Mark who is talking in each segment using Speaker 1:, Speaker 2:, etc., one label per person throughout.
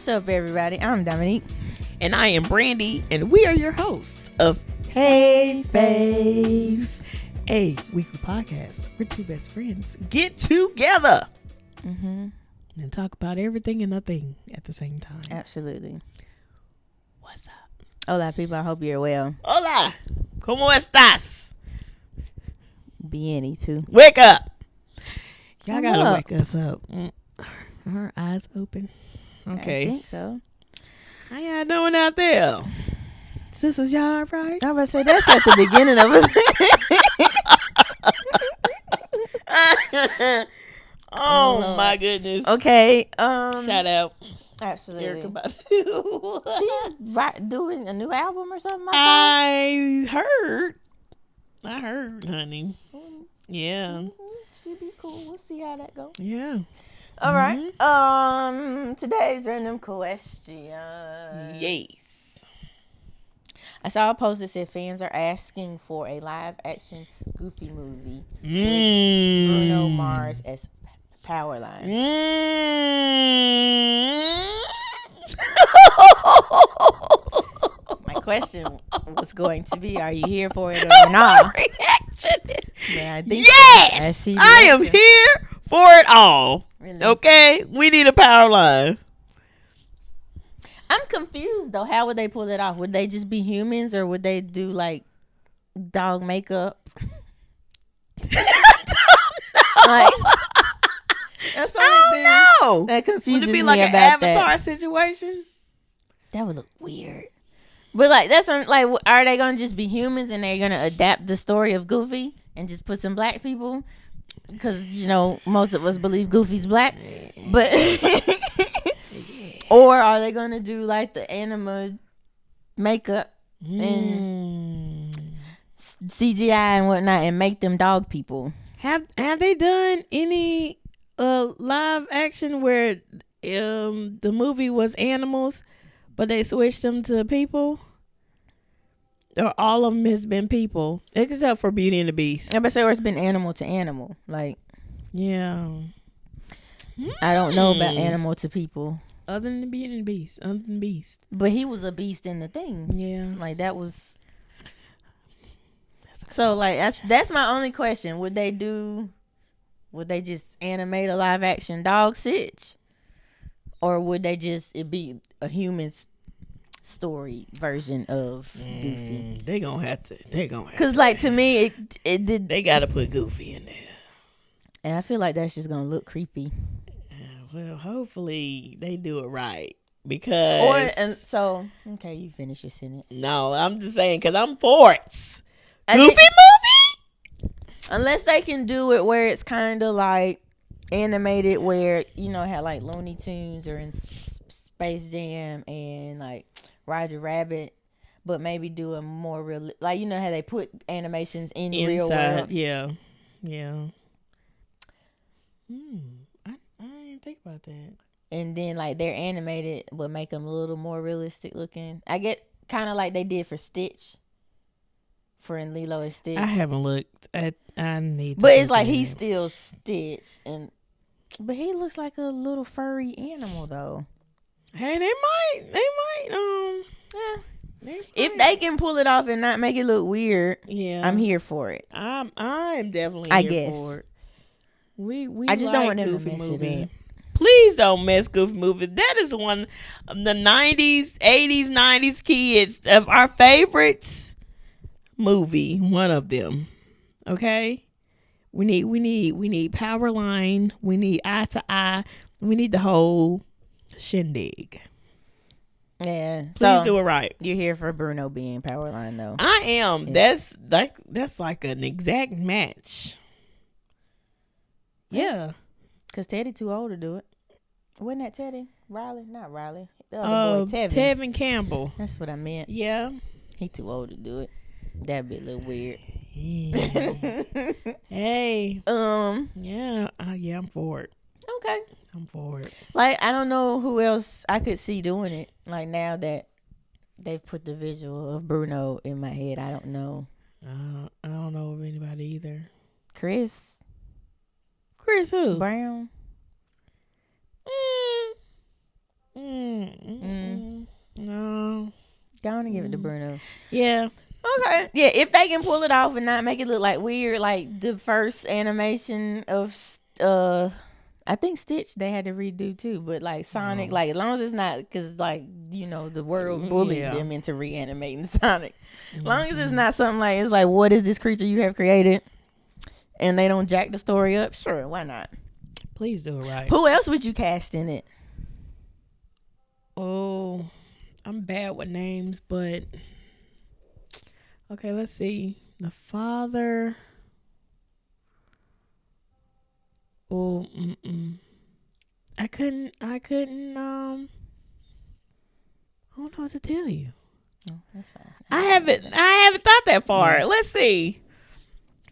Speaker 1: What's up, everybody? I'm Dominique.
Speaker 2: And I am Brandy, and we are your hosts of
Speaker 1: Hey Fave.
Speaker 2: a weekly podcast where two best friends get together and talk about everything and nothing at the same time.
Speaker 1: Absolutely.
Speaker 2: What's up?
Speaker 1: Hola, people. I hope you're well.
Speaker 2: Hola, ¿cómo estás?
Speaker 1: Bien, too.
Speaker 2: Wake up. Y'all
Speaker 1: I'm
Speaker 2: gotta
Speaker 1: up.
Speaker 2: wake us up. Our eyes open. Okay.
Speaker 1: I think so.
Speaker 2: How y'all doing out there? Sisters, y'all all right?
Speaker 1: I was about to say, that's at the beginning of
Speaker 2: Oh
Speaker 1: Lord.
Speaker 2: my goodness.
Speaker 1: Okay.
Speaker 2: Shout out.
Speaker 1: Absolutely.
Speaker 2: Erica Badu.
Speaker 1: She's doing a new album or something.
Speaker 2: I heard, honey. Yeah.
Speaker 1: She'd be cool. We'll see how that goes.
Speaker 2: Yeah.
Speaker 1: All right. Today's random question.
Speaker 2: Yes.
Speaker 1: I saw a post that said fans are asking for a live action Goofy movie with Bruno Mars as Powerline. My question was going to be, are you here for it or not?
Speaker 2: Reaction.
Speaker 1: But I think
Speaker 2: Yes, I am here for it all.
Speaker 1: Really?
Speaker 2: Okay, we need a power line.
Speaker 1: I'm confused though. How would they pull it off? Would they just be humans, or would they do like dog makeup? Like, that's the only thing
Speaker 2: No.
Speaker 1: that confuses
Speaker 2: Would it be
Speaker 1: me
Speaker 2: like an
Speaker 1: about
Speaker 2: Avatar
Speaker 1: that.
Speaker 2: situation?
Speaker 1: That would look weird. But like, that's like, are they gonna just be humans and they're gonna adapt the story of Goofy and just put some black people? Because most of us believe Goofy's black, but or are they gonna do like the anima makeup and CGI and whatnot and make them dog people?
Speaker 2: Have they done any live action where the movie was animals, but they switched them to people? Or all of them has been people, except for Beauty and the Beast.
Speaker 1: Yeah, but so it's been animal to animal. Like,
Speaker 2: Yeah.
Speaker 1: I don't know about animal to people.
Speaker 2: Other than Beauty and the Beast. Other than Beast.
Speaker 1: But he was a beast in the thing.
Speaker 2: Yeah.
Speaker 1: Like, that was. So, like, that's my only question. Would they just animate a live action dog sitch? Or would they just, it be a human story version of Goofy?
Speaker 2: They gonna have to.
Speaker 1: Because, like, to me, it did.
Speaker 2: They gotta put Goofy in there.
Speaker 1: And I feel like that's just going to look creepy.
Speaker 2: Well, hopefully they do it right. Because.
Speaker 1: Okay, you finish your sentence.
Speaker 2: No, I'm just saying, because I'm for it. Goofy movie?
Speaker 1: Unless they can do it where it's kind of like animated, where how like Looney Tunes or in Space Jam and like Roger Rabbit, but maybe do a more real, like how they put animations in real world.
Speaker 2: Yeah. I didn't think about that.
Speaker 1: And then like they're animated, but make them a little more realistic looking. I get kind of like they did for Stitch. For in Lilo and Stitch.
Speaker 2: I haven't looked at. I need to.
Speaker 1: But it's like he's still Stitch, but he looks like a little furry animal though.
Speaker 2: Hey, they might.
Speaker 1: Yeah. If they can pull it off and not make it look weird,
Speaker 2: yeah,
Speaker 1: I'm here for it.
Speaker 2: I'm definitely.
Speaker 1: I
Speaker 2: here
Speaker 1: guess.
Speaker 2: For it. We
Speaker 1: I just don't
Speaker 2: like
Speaker 1: want them to
Speaker 2: Goofy
Speaker 1: mess
Speaker 2: movie.
Speaker 1: it up.
Speaker 2: Please don't mess Goofy movie. That is one of the 90s, 80s, 90s kids of our favorites. Movie, one of them. Okay, we need Powerline. We need Eye to Eye. We need the whole shindig.
Speaker 1: Yeah,
Speaker 2: Please do it right.
Speaker 1: You're here for Bruno being Powerline though.
Speaker 2: I am.
Speaker 1: Yeah.
Speaker 2: That's like an exact match. Yeah,
Speaker 1: Cause Teddy too old to do it. Wasn't that Teddy? Riley? Not Riley. The other boy, Tevin.
Speaker 2: Tevin Campbell.
Speaker 1: That's what I meant.
Speaker 2: Yeah,
Speaker 1: He too old to do it. That'd be a little weird.
Speaker 2: Yeah. Hey. Yeah. Yeah, I'm for it.
Speaker 1: Okay.
Speaker 2: I'm for it.
Speaker 1: Like, I don't know who else I could see doing it. Like, now that they've put the visual of Bruno in my head, I don't know.
Speaker 2: I don't know of anybody either.
Speaker 1: Chris
Speaker 2: Chris who?
Speaker 1: Brown.
Speaker 2: No.
Speaker 1: Go on and give it to Bruno.
Speaker 2: Yeah.
Speaker 1: Okay. Yeah, if they can pull it off and not make it look like weird, like the first animation of I think Stitch they had to redo too, but like Sonic, like as long as it's not, because like the world bullied them into reanimating Sonic. As long as it's not something like, it's like, what is this creature you have created, and they don't jack the story up, sure, why not?
Speaker 2: Please do it right.
Speaker 1: Who else would you cast in it?
Speaker 2: Oh, I'm bad with names, but okay, let's see. The father. Oh, I couldn't. I don't know what to tell you.
Speaker 1: Oh, that's fine.
Speaker 2: I haven't thought that far. Yeah. Let's see.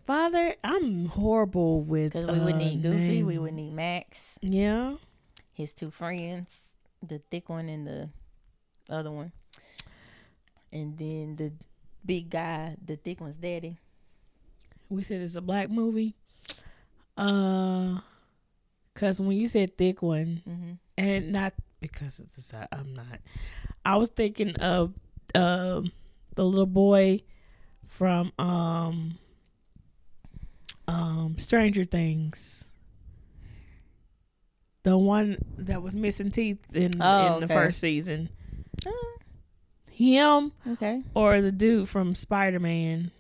Speaker 2: Father, I'm horrible with.
Speaker 1: Because we would need Goofy.
Speaker 2: Name.
Speaker 1: We would need Max.
Speaker 2: Yeah.
Speaker 1: His two friends, the thick one and the other one, and then the big guy, the thick one's daddy.
Speaker 2: We said it's a black movie. Cause when you said thick one, and not because it's I'm not. I was thinking of the little boy from Stranger Things. The one that was missing teeth in the first season. Him,
Speaker 1: okay,
Speaker 2: or the dude from Spider-Man.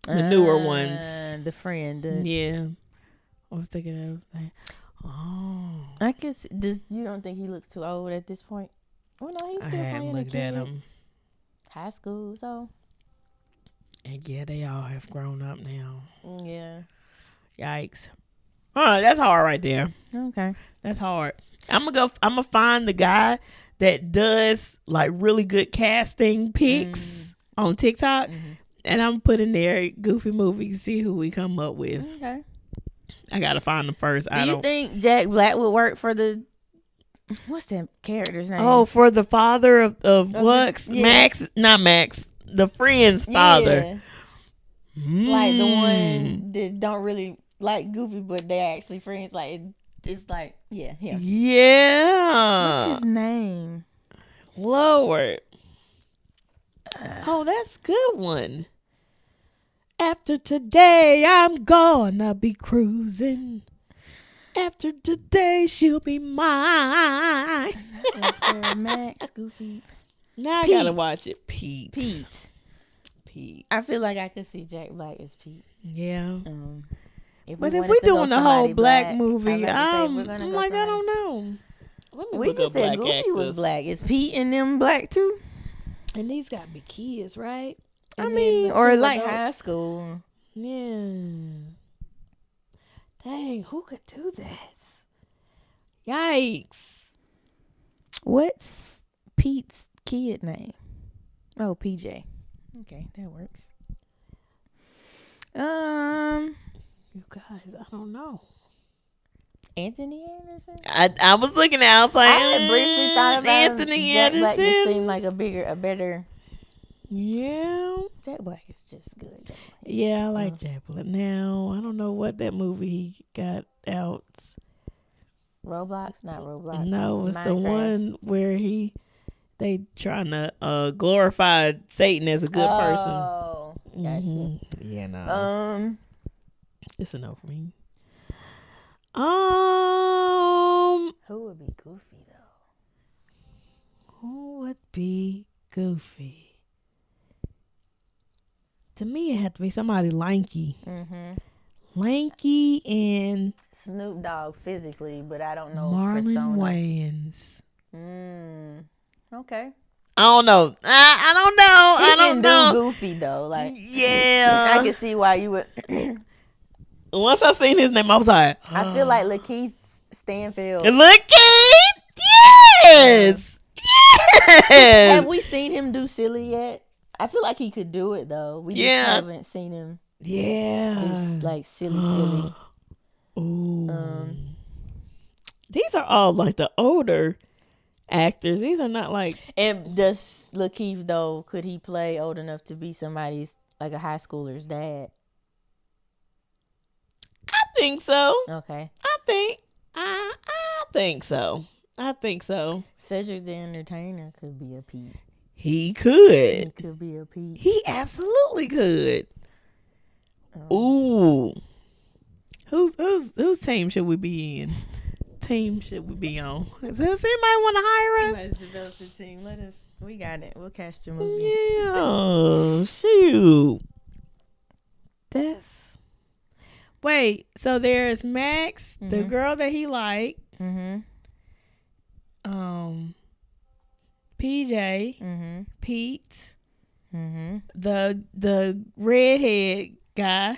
Speaker 2: The newer ones.
Speaker 1: The friend.
Speaker 2: Yeah. I was thinking of that. Oh.
Speaker 1: I guess you don't think he looks too old at this point? Well, no, he's still playing a kid. At him. High school, so.
Speaker 2: And yeah, they all have grown up now.
Speaker 1: Yeah.
Speaker 2: Yikes. That's hard right there.
Speaker 1: Okay.
Speaker 2: That's hard. I'm gonna find the guy that does like really good casting pics on TikTok. And I'm putting there Goofy movies, see who we come up with.
Speaker 1: Okay.
Speaker 2: I gotta find them first.
Speaker 1: Do you think Jack Black would work for what's that character's name?
Speaker 2: Oh, for the father of Lux? Max, not Max. The friend's father.
Speaker 1: Yeah. Like the one that don't really like Goofy, but they're actually friends. Like it's like, yeah, him.
Speaker 2: Yeah.
Speaker 1: What's his name?
Speaker 2: Lord. Oh, that's a good one. After today, I'm gonna be cruising. After today, she'll be mine.
Speaker 1: That's Max, Goofy.
Speaker 2: Now Pete. I gotta watch it. Pete.
Speaker 1: I feel like I could see Jack Black as Pete.
Speaker 2: Yeah.
Speaker 1: But
Speaker 2: if we're doing the whole black movie, I'm like, I don't know.
Speaker 1: We just said Goofy actors. Was black. Is Pete and them black too?
Speaker 2: And these gotta be kids, right?
Speaker 1: I mean, or like high school.
Speaker 2: Yeah. Dang, who could do that? Yikes.
Speaker 1: What's Pete's kid name? Oh, PJ. Okay, that works.
Speaker 2: You guys, I don't know.
Speaker 1: Anthony Anderson?
Speaker 2: I was looking at, I was like,
Speaker 1: I had briefly thought about
Speaker 2: Anthony
Speaker 1: Jack
Speaker 2: Anderson.
Speaker 1: Black just seemed like a better.
Speaker 2: Yeah.
Speaker 1: Jack Black is just good.
Speaker 2: Yeah, I like Jack Black. Now, I don't know what that movie he got out.
Speaker 1: Roblox? Not Roblox.
Speaker 2: No, it's
Speaker 1: Minecraft.
Speaker 2: the one where they trying to glorify Satan as a good person.
Speaker 1: Oh, gotcha.
Speaker 2: Yeah, no. It's a no for me.
Speaker 1: Who would be Goofy though?
Speaker 2: Who would be Goofy? To me, it had to be somebody lanky. Lanky and
Speaker 1: Snoop Dogg physically, but I don't know.
Speaker 2: Marlon Wayans.
Speaker 1: Okay.
Speaker 2: I don't know. I don't know. I don't know.
Speaker 1: Do Goofy though, like
Speaker 2: yeah.
Speaker 1: I can see why you would.
Speaker 2: Once I seen his name, I was like,
Speaker 1: I feel like Lakeith Stanfield.
Speaker 2: Lakeith, yes, yes.
Speaker 1: Have we seen him do silly yet? I feel like he could do it though. We just haven't seen him.
Speaker 2: Yeah.
Speaker 1: Do like silly.
Speaker 2: Ooh. These are all like the older actors. These are not like.
Speaker 1: And does Lakeith though? Could he play old enough to be somebody's like a high schooler's dad?
Speaker 2: I think so.
Speaker 1: Okay.
Speaker 2: I think so. I think so.
Speaker 1: Cedric the Entertainer could be a Pete.
Speaker 2: He could.
Speaker 1: He could be a Pete.
Speaker 2: He absolutely could.
Speaker 1: Um,
Speaker 2: Ooh. Whose team should we be in? Team should we be on? Does anybody want to hire us?
Speaker 1: Somebody's developed a team. Let us. We got it. We'll cast your movie.
Speaker 2: Yeah. Shoot. That's. Wait. So there's Max, the girl that he liked.
Speaker 1: Mm-hmm.
Speaker 2: PJ. Pete.
Speaker 1: Mm-hmm.
Speaker 2: The redhead guy.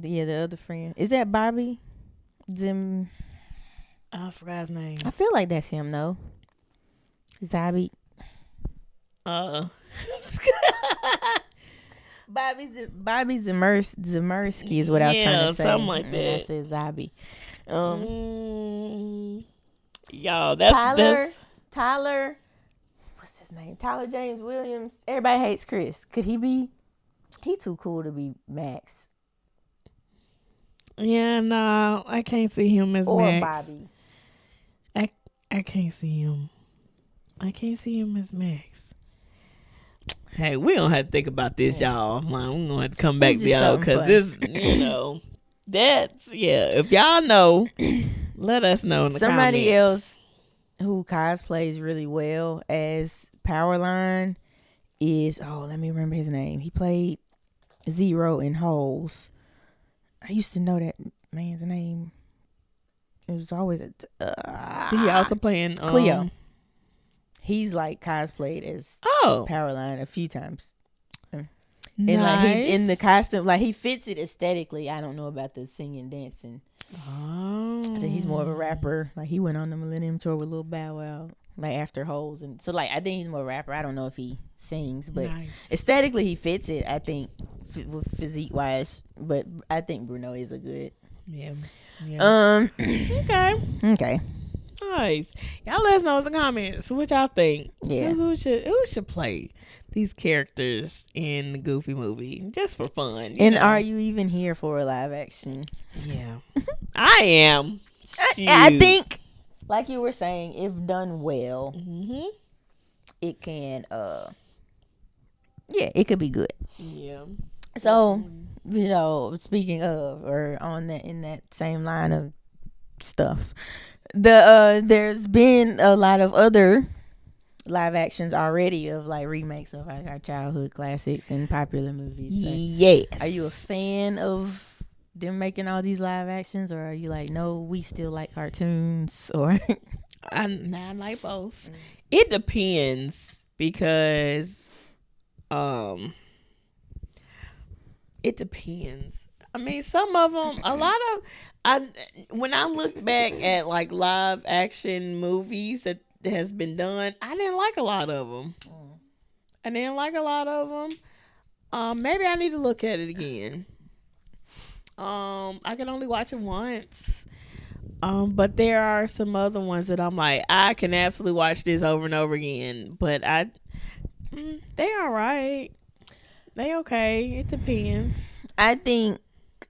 Speaker 1: Yeah, the other friend. Is that Bobby?
Speaker 2: I forgot his name.
Speaker 1: I feel like that's him though. Zabby. Bobby Zemersky is what I was trying to say.
Speaker 2: Something like that.
Speaker 1: I said Zabby.
Speaker 2: Y'all, that's
Speaker 1: Tyler. What's his name? Tyler James Williams. Everybody hates Chris. Could he be? He too cool to be Max
Speaker 2: Yeah, no, I can't see him as
Speaker 1: or
Speaker 2: Max.
Speaker 1: Bobby.
Speaker 2: I can't see him. I can't see him as Max. Hey, we don't have to think about this, y'all. We're gonna have to come back to y'all because this, that's If y'all know, let us know in the
Speaker 1: Somebody
Speaker 2: comments.
Speaker 1: else who cosplays really well as Powerline is let me remember his name. He played Zero in Holes. I used to know that man's name. It was always
Speaker 2: He also playing
Speaker 1: Cleo. He's like cosplayed as Powerline a few times. And like he in the costume, like he fits it aesthetically. I don't know about the singing, dancing. I think he's more of a rapper. Like he went on the Millennium Tour with Lil Bow Wow, like after Holes, and so like I think he's more a rapper. I don't know if he sings, but aesthetically he fits it. I think physique wise, but I think Bruno is a good.
Speaker 2: Yeah.
Speaker 1: Okay.
Speaker 2: Nice. Y'all let us know in the comments what y'all think.
Speaker 1: Yeah.
Speaker 2: Who should play these characters in the Goofy movie just for fun?
Speaker 1: And are you even here for a live action?
Speaker 2: Yeah. I am.
Speaker 1: I think, like you were saying, if done well, it can. It could be good.
Speaker 2: Yeah.
Speaker 1: So, speaking of, or on that, in that same line of stuff, there's been a lot of other live actions already of like remakes of like our childhood classics and popular movies. So,
Speaker 2: yes.
Speaker 1: Are you a fan of them making all these live actions, or are you like, no, we still like cartoons? Or
Speaker 2: I like both. It depends because, it depends. I mean, some of them, when I look back at like live action movies that has been done, I didn't like a lot of them. Maybe I need to look at it again. I can only watch it once. But there are some other ones that I'm like, I can absolutely watch this over and over again. But they all right. They okay. It depends.
Speaker 1: I think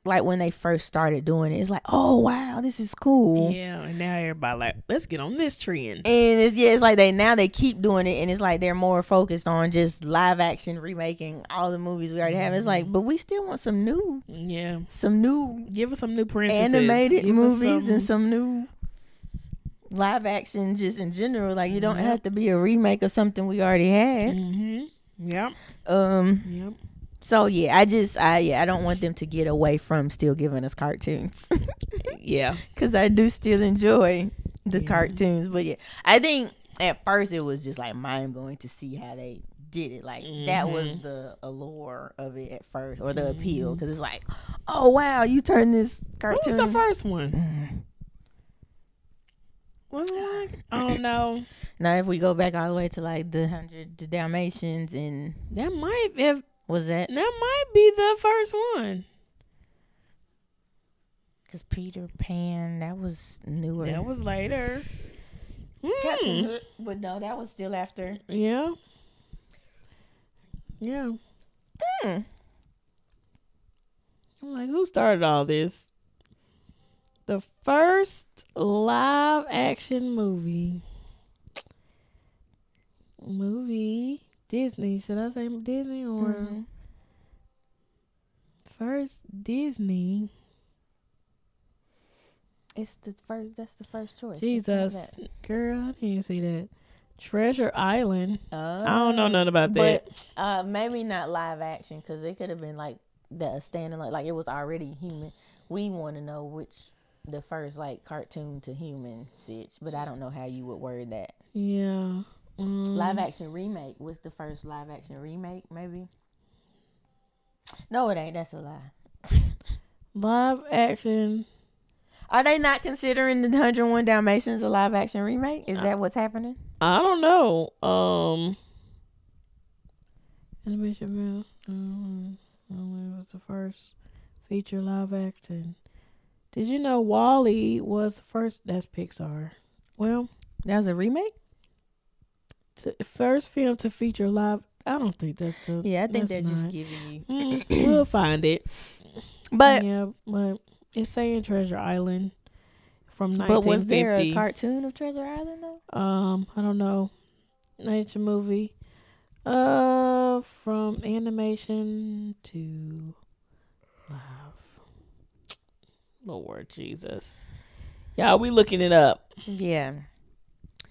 Speaker 1: like when they first started doing it, it's like, oh wow, this is cool.
Speaker 2: Yeah, and now everybody like, let's get on this trend.
Speaker 1: And it's like they keep doing it, and it's like they're more focused on just live action remaking all the movies we already have. It's like, but we still want some new,
Speaker 2: give us some new princesses,
Speaker 1: animated movies, and some new live action just in general. Like you don't have to be a remake of something we already had.
Speaker 2: Yep.
Speaker 1: So yeah, I don't want them to get away from still giving us cartoons.
Speaker 2: Yeah,
Speaker 1: because I do still enjoy the cartoons. But yeah, I think at first it was just like mind blowing to see how they did it. Like that was the allure of it at first, or the appeal, because it's like, oh wow, you turned this cartoon.
Speaker 2: What was the first one? Was it like? Oh no.
Speaker 1: Now if we go back all the way to like the 100 Dalmatians, and
Speaker 2: that might have.
Speaker 1: Was that?
Speaker 2: That might be the first one.
Speaker 1: Because Peter Pan, that was newer.
Speaker 2: That was later.
Speaker 1: Captain Hook, but no, that was still after.
Speaker 2: Yeah. I'm like, who started all this? The first live action movie. movie. Disney. Should I say Disney or first Disney?
Speaker 1: It's the first. That's the first choice.
Speaker 2: Jesus, girl, I didn't see that. Treasure Island.
Speaker 1: I
Speaker 2: don't know nothing about that.
Speaker 1: But maybe not live action because it could have been like the standing like it was already human. We want to know which the first like cartoon to human sitch, but I don't know how you would word that.
Speaker 2: Yeah.
Speaker 1: Live action remake was the first live action remake, maybe. No, it ain't. That's a lie.
Speaker 2: Live action.
Speaker 1: Are they not considering the 101 Dalmatians a live action remake? Is that what's happening?
Speaker 2: I don't know. Animation film. It was the first feature live action. Did you know Wall-E was the first? That's Pixar. Well,
Speaker 1: that was a remake.
Speaker 2: First film to feature live. I don't think that's the.
Speaker 1: Yeah, I think they're just giving you.
Speaker 2: We'll find it.
Speaker 1: But
Speaker 2: it's saying Treasure Island from 1950.
Speaker 1: But was there a cartoon of Treasure Island though?
Speaker 2: I don't know. Nature movie. From animation to live. Lord Jesus. Y'all, we looking it up.
Speaker 1: Yeah.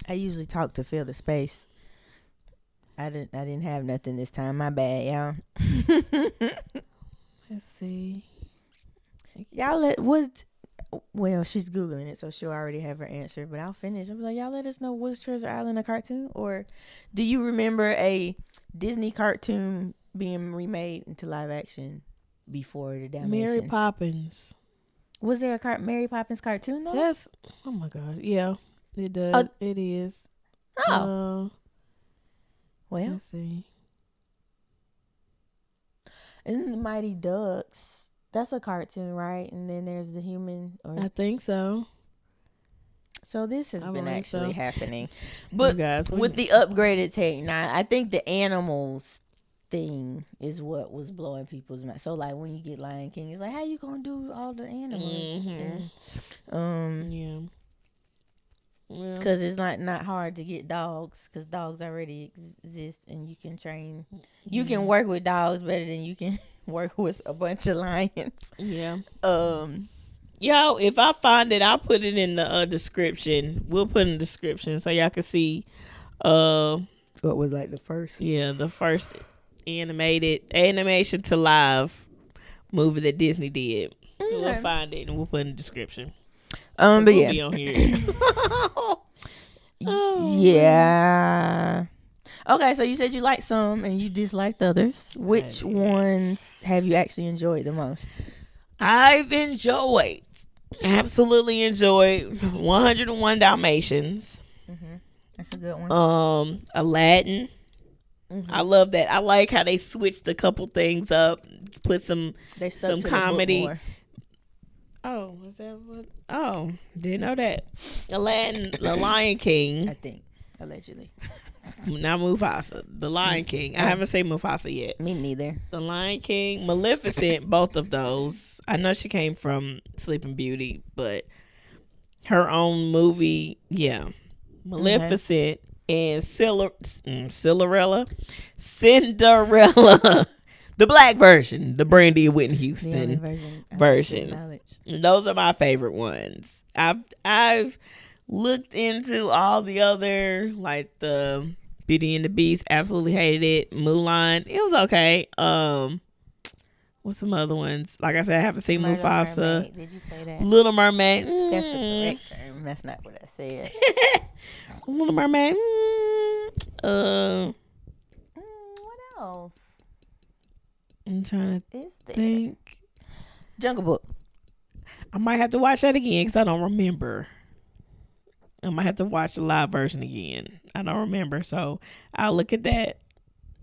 Speaker 1: I usually talk to fill the space. I didn't have nothing this time. My bad, y'all.
Speaker 2: Let's see.
Speaker 1: Well, she's Googling it, so she'll already have her answer, but I'll finish. I'll be like, y'all let us know, was Treasure Island a cartoon? Or do you remember a Disney cartoon being remade into live action before the Dalmatians?
Speaker 2: Mary Poppins.
Speaker 1: Was there a Mary Poppins cartoon though?
Speaker 2: Yes. Oh my gosh. Yeah, it does. It is.
Speaker 1: Oh. Well.
Speaker 2: Let's see.
Speaker 1: Isn't the Mighty Ducks? That's a cartoon, right? And then there's the human.
Speaker 2: I think so.
Speaker 1: So this has been actually happening. But with the upgraded tech, I think the animals thing is what was blowing people's mind. So like when you get Lion King, it's like, how you gonna do all the animals? And, because it's not hard to get dogs, because dogs already exist and you can train. You can work with dogs better than you can work with a bunch of lions.
Speaker 2: Yeah. Yo, if I find it, I'll put it in the description. We'll put in the description so y'all can see
Speaker 1: what was like the first.
Speaker 2: Yeah, the first animation to live movie that Disney did. Okay. We'll find it and we'll put in the description.
Speaker 1: But
Speaker 2: we'll be on here.
Speaker 1: Yeah. Okay, so you said you liked some and you disliked others. Which ones have you actually enjoyed the most?
Speaker 2: I've absolutely enjoyed 101 Dalmatians.
Speaker 1: Mm-hmm. That's a good one.
Speaker 2: Aladdin. Mm-hmm. I love that. I like how they switched a couple things up, put some comedy. Oh, was that what? Oh, didn't know that. Aladdin, The Lion King.
Speaker 1: I think, allegedly.
Speaker 2: Not Mufasa. The Lion King. I haven't seen Mufasa yet.
Speaker 1: Me neither.
Speaker 2: The Lion King, Maleficent, both of those. I know she came from Sleeping Beauty, but her own movie, yeah. Maleficent and Cinderella. The black version, the Brandy and Whitney Houston version. Those are my favorite ones. I've looked into all the other, like the Beauty and the Beast. Absolutely hated it. Mulan, it was okay. What's some other ones? Like I said, I haven't seen Mufasa.
Speaker 1: Mermaid. Did you say that?
Speaker 2: Little Mermaid.
Speaker 1: That's the correct term. That's not what I said.
Speaker 2: Little Mermaid.
Speaker 1: What else?
Speaker 2: I'm trying to think.
Speaker 1: Jungle Book.
Speaker 2: I might have to watch that again because I don't remember. I might have to watch the live version again. I don't remember, so I'll look at that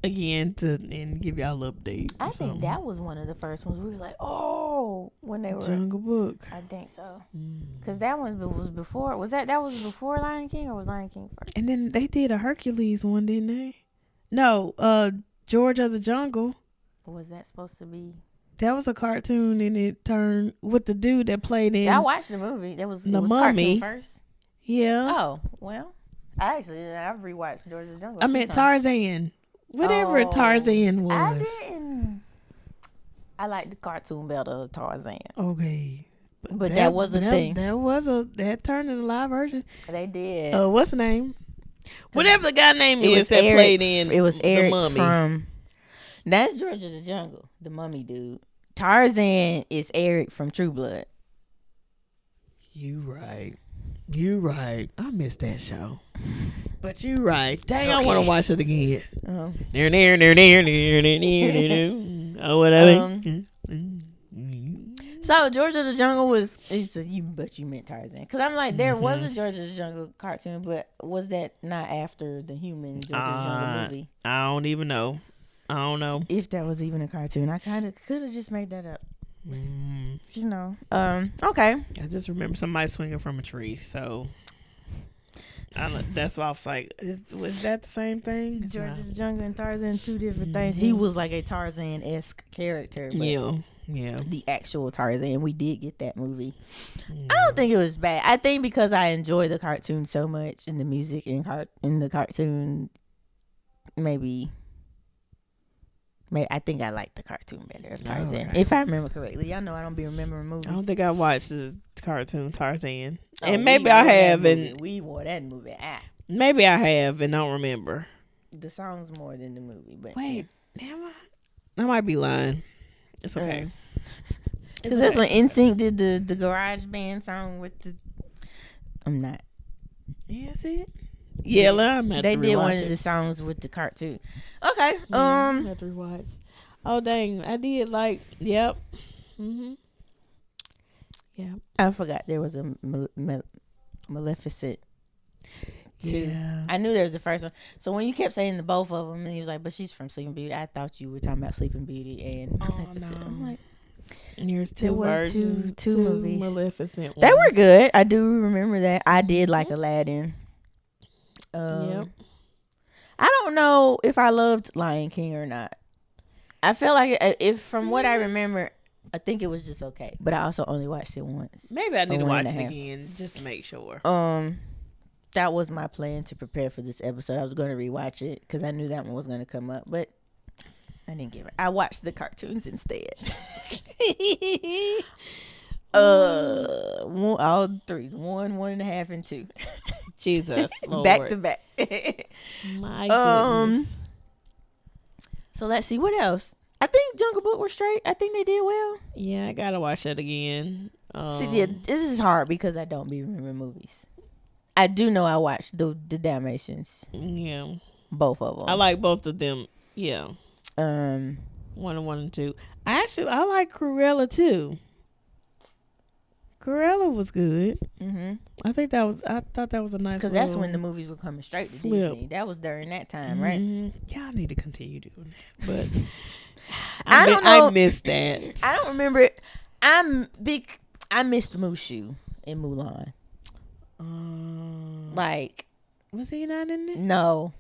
Speaker 2: again and give y'all an update.
Speaker 1: I think that was one of the first ones. We was like, oh, when they were
Speaker 2: Jungle Book.
Speaker 1: I think so, because that one was before. That was before Lion King, or was Lion King first?
Speaker 2: And then they did a Hercules one, didn't they? No, George of the Jungle.
Speaker 1: Was that supposed to be?
Speaker 2: That was a cartoon, and it turned with the dude that played in.
Speaker 1: I watched the movie. That was
Speaker 2: The Mummy
Speaker 1: cartoon first.
Speaker 2: Yeah.
Speaker 1: Oh well. I've rewatched George of the Jungle.
Speaker 2: I
Speaker 1: a few
Speaker 2: meant
Speaker 1: times.
Speaker 2: Tarzan. Whatever Tarzan was.
Speaker 1: I didn't. I like the cartoon better of Tarzan.
Speaker 2: Okay.
Speaker 1: But that was a thing.
Speaker 2: That turned into a live version.
Speaker 1: They did.
Speaker 2: What's the name? Whatever the guy name
Speaker 1: It
Speaker 2: is
Speaker 1: was
Speaker 2: that
Speaker 1: Eric,
Speaker 2: played in
Speaker 1: It was Eric
Speaker 2: the Mummy.
Speaker 1: from. That's George of the Jungle, the Mummy dude. Tarzan is Eric from True Blood.
Speaker 2: You right. I missed that show. But you right. Dang, I want to watch it again. Oh, whatever.
Speaker 1: So George of the Jungle was but you meant Tarzan, because I'm like there was a George of the Jungle cartoon, but was that not after the human George of the Jungle movie?
Speaker 2: I don't even know. I don't know
Speaker 1: if that was even a cartoon. I kind of could have just made that up. You know. Okay.
Speaker 2: I just remember somebody swinging from a tree, so that's why I was like, was that the same thing?
Speaker 1: George of the Jungle and Tarzan, two different things. He was like a Tarzan-esque character. But
Speaker 2: yeah. The
Speaker 1: actual Tarzan, we did get that movie. I don't think it was bad. I think because I enjoy the cartoon so much and the music in the cartoon, maybe I think I like the cartoon better of Tarzan. Right. If I remember correctly. Y'all know I don't be remembering movies.
Speaker 2: I don't think I watched the cartoon Tarzan. And maybe I have. And
Speaker 1: we wore that movie out.
Speaker 2: Maybe I have and don't remember.
Speaker 1: The songs more than the movie. But
Speaker 2: wait, I might be lying. It's okay.
Speaker 1: Because that's when NSYNC did the Garage Band song with the... I'm not.
Speaker 2: Yeah, is it? Yeah,
Speaker 1: they did one of the songs with the cartoon. Okay.
Speaker 2: I have to rewatch. Oh dang, I did like. Yep. Yeah.
Speaker 1: I forgot there was a Maleficent 2. Yeah. I knew there was the first one. So when you kept saying the both of them, and he was like, "But she's from Sleeping Beauty," I thought you were talking about Sleeping Beauty and Maleficent. No. I'm like,
Speaker 2: there's two versions,
Speaker 1: two movies.
Speaker 2: Maleficent ones.
Speaker 1: They were good. I do remember that. I did like Aladdin. Yep. I don't know if I loved Lion King or not. I feel like if from what I remember, I think it was just okay. But I also only watched it once.
Speaker 2: Maybe I need to watch it again just to make sure.
Speaker 1: That was my plan to prepare for this episode. I was going to rewatch it because I knew that one was going to come up, but I didn't give it. I watched the cartoons instead. All three, 1, 1.5, and 2.
Speaker 2: Jesus, Lord.
Speaker 1: Back to back.
Speaker 2: My goodness.
Speaker 1: So let's see what else. I think Jungle Book was straight. I think they did well.
Speaker 2: Yeah, I gotta watch that again.
Speaker 1: See, this is hard because I don't be remembering movies. I do know I watched the Dalmatians.
Speaker 2: Yeah,
Speaker 1: both of them.
Speaker 2: I like both of them. Yeah.
Speaker 1: 1
Speaker 2: and 2. I like Cruella too. Cruella was good. I thought that was a nice.
Speaker 1: Because that's when the movies were coming straight to Disney. That was during that time, right?
Speaker 2: Yeah, I need to continue doing that, but
Speaker 1: I don't know.
Speaker 2: I missed that.
Speaker 1: I don't remember it. I missed Mushu in Mulan. Like,
Speaker 2: was he not in it?
Speaker 1: No.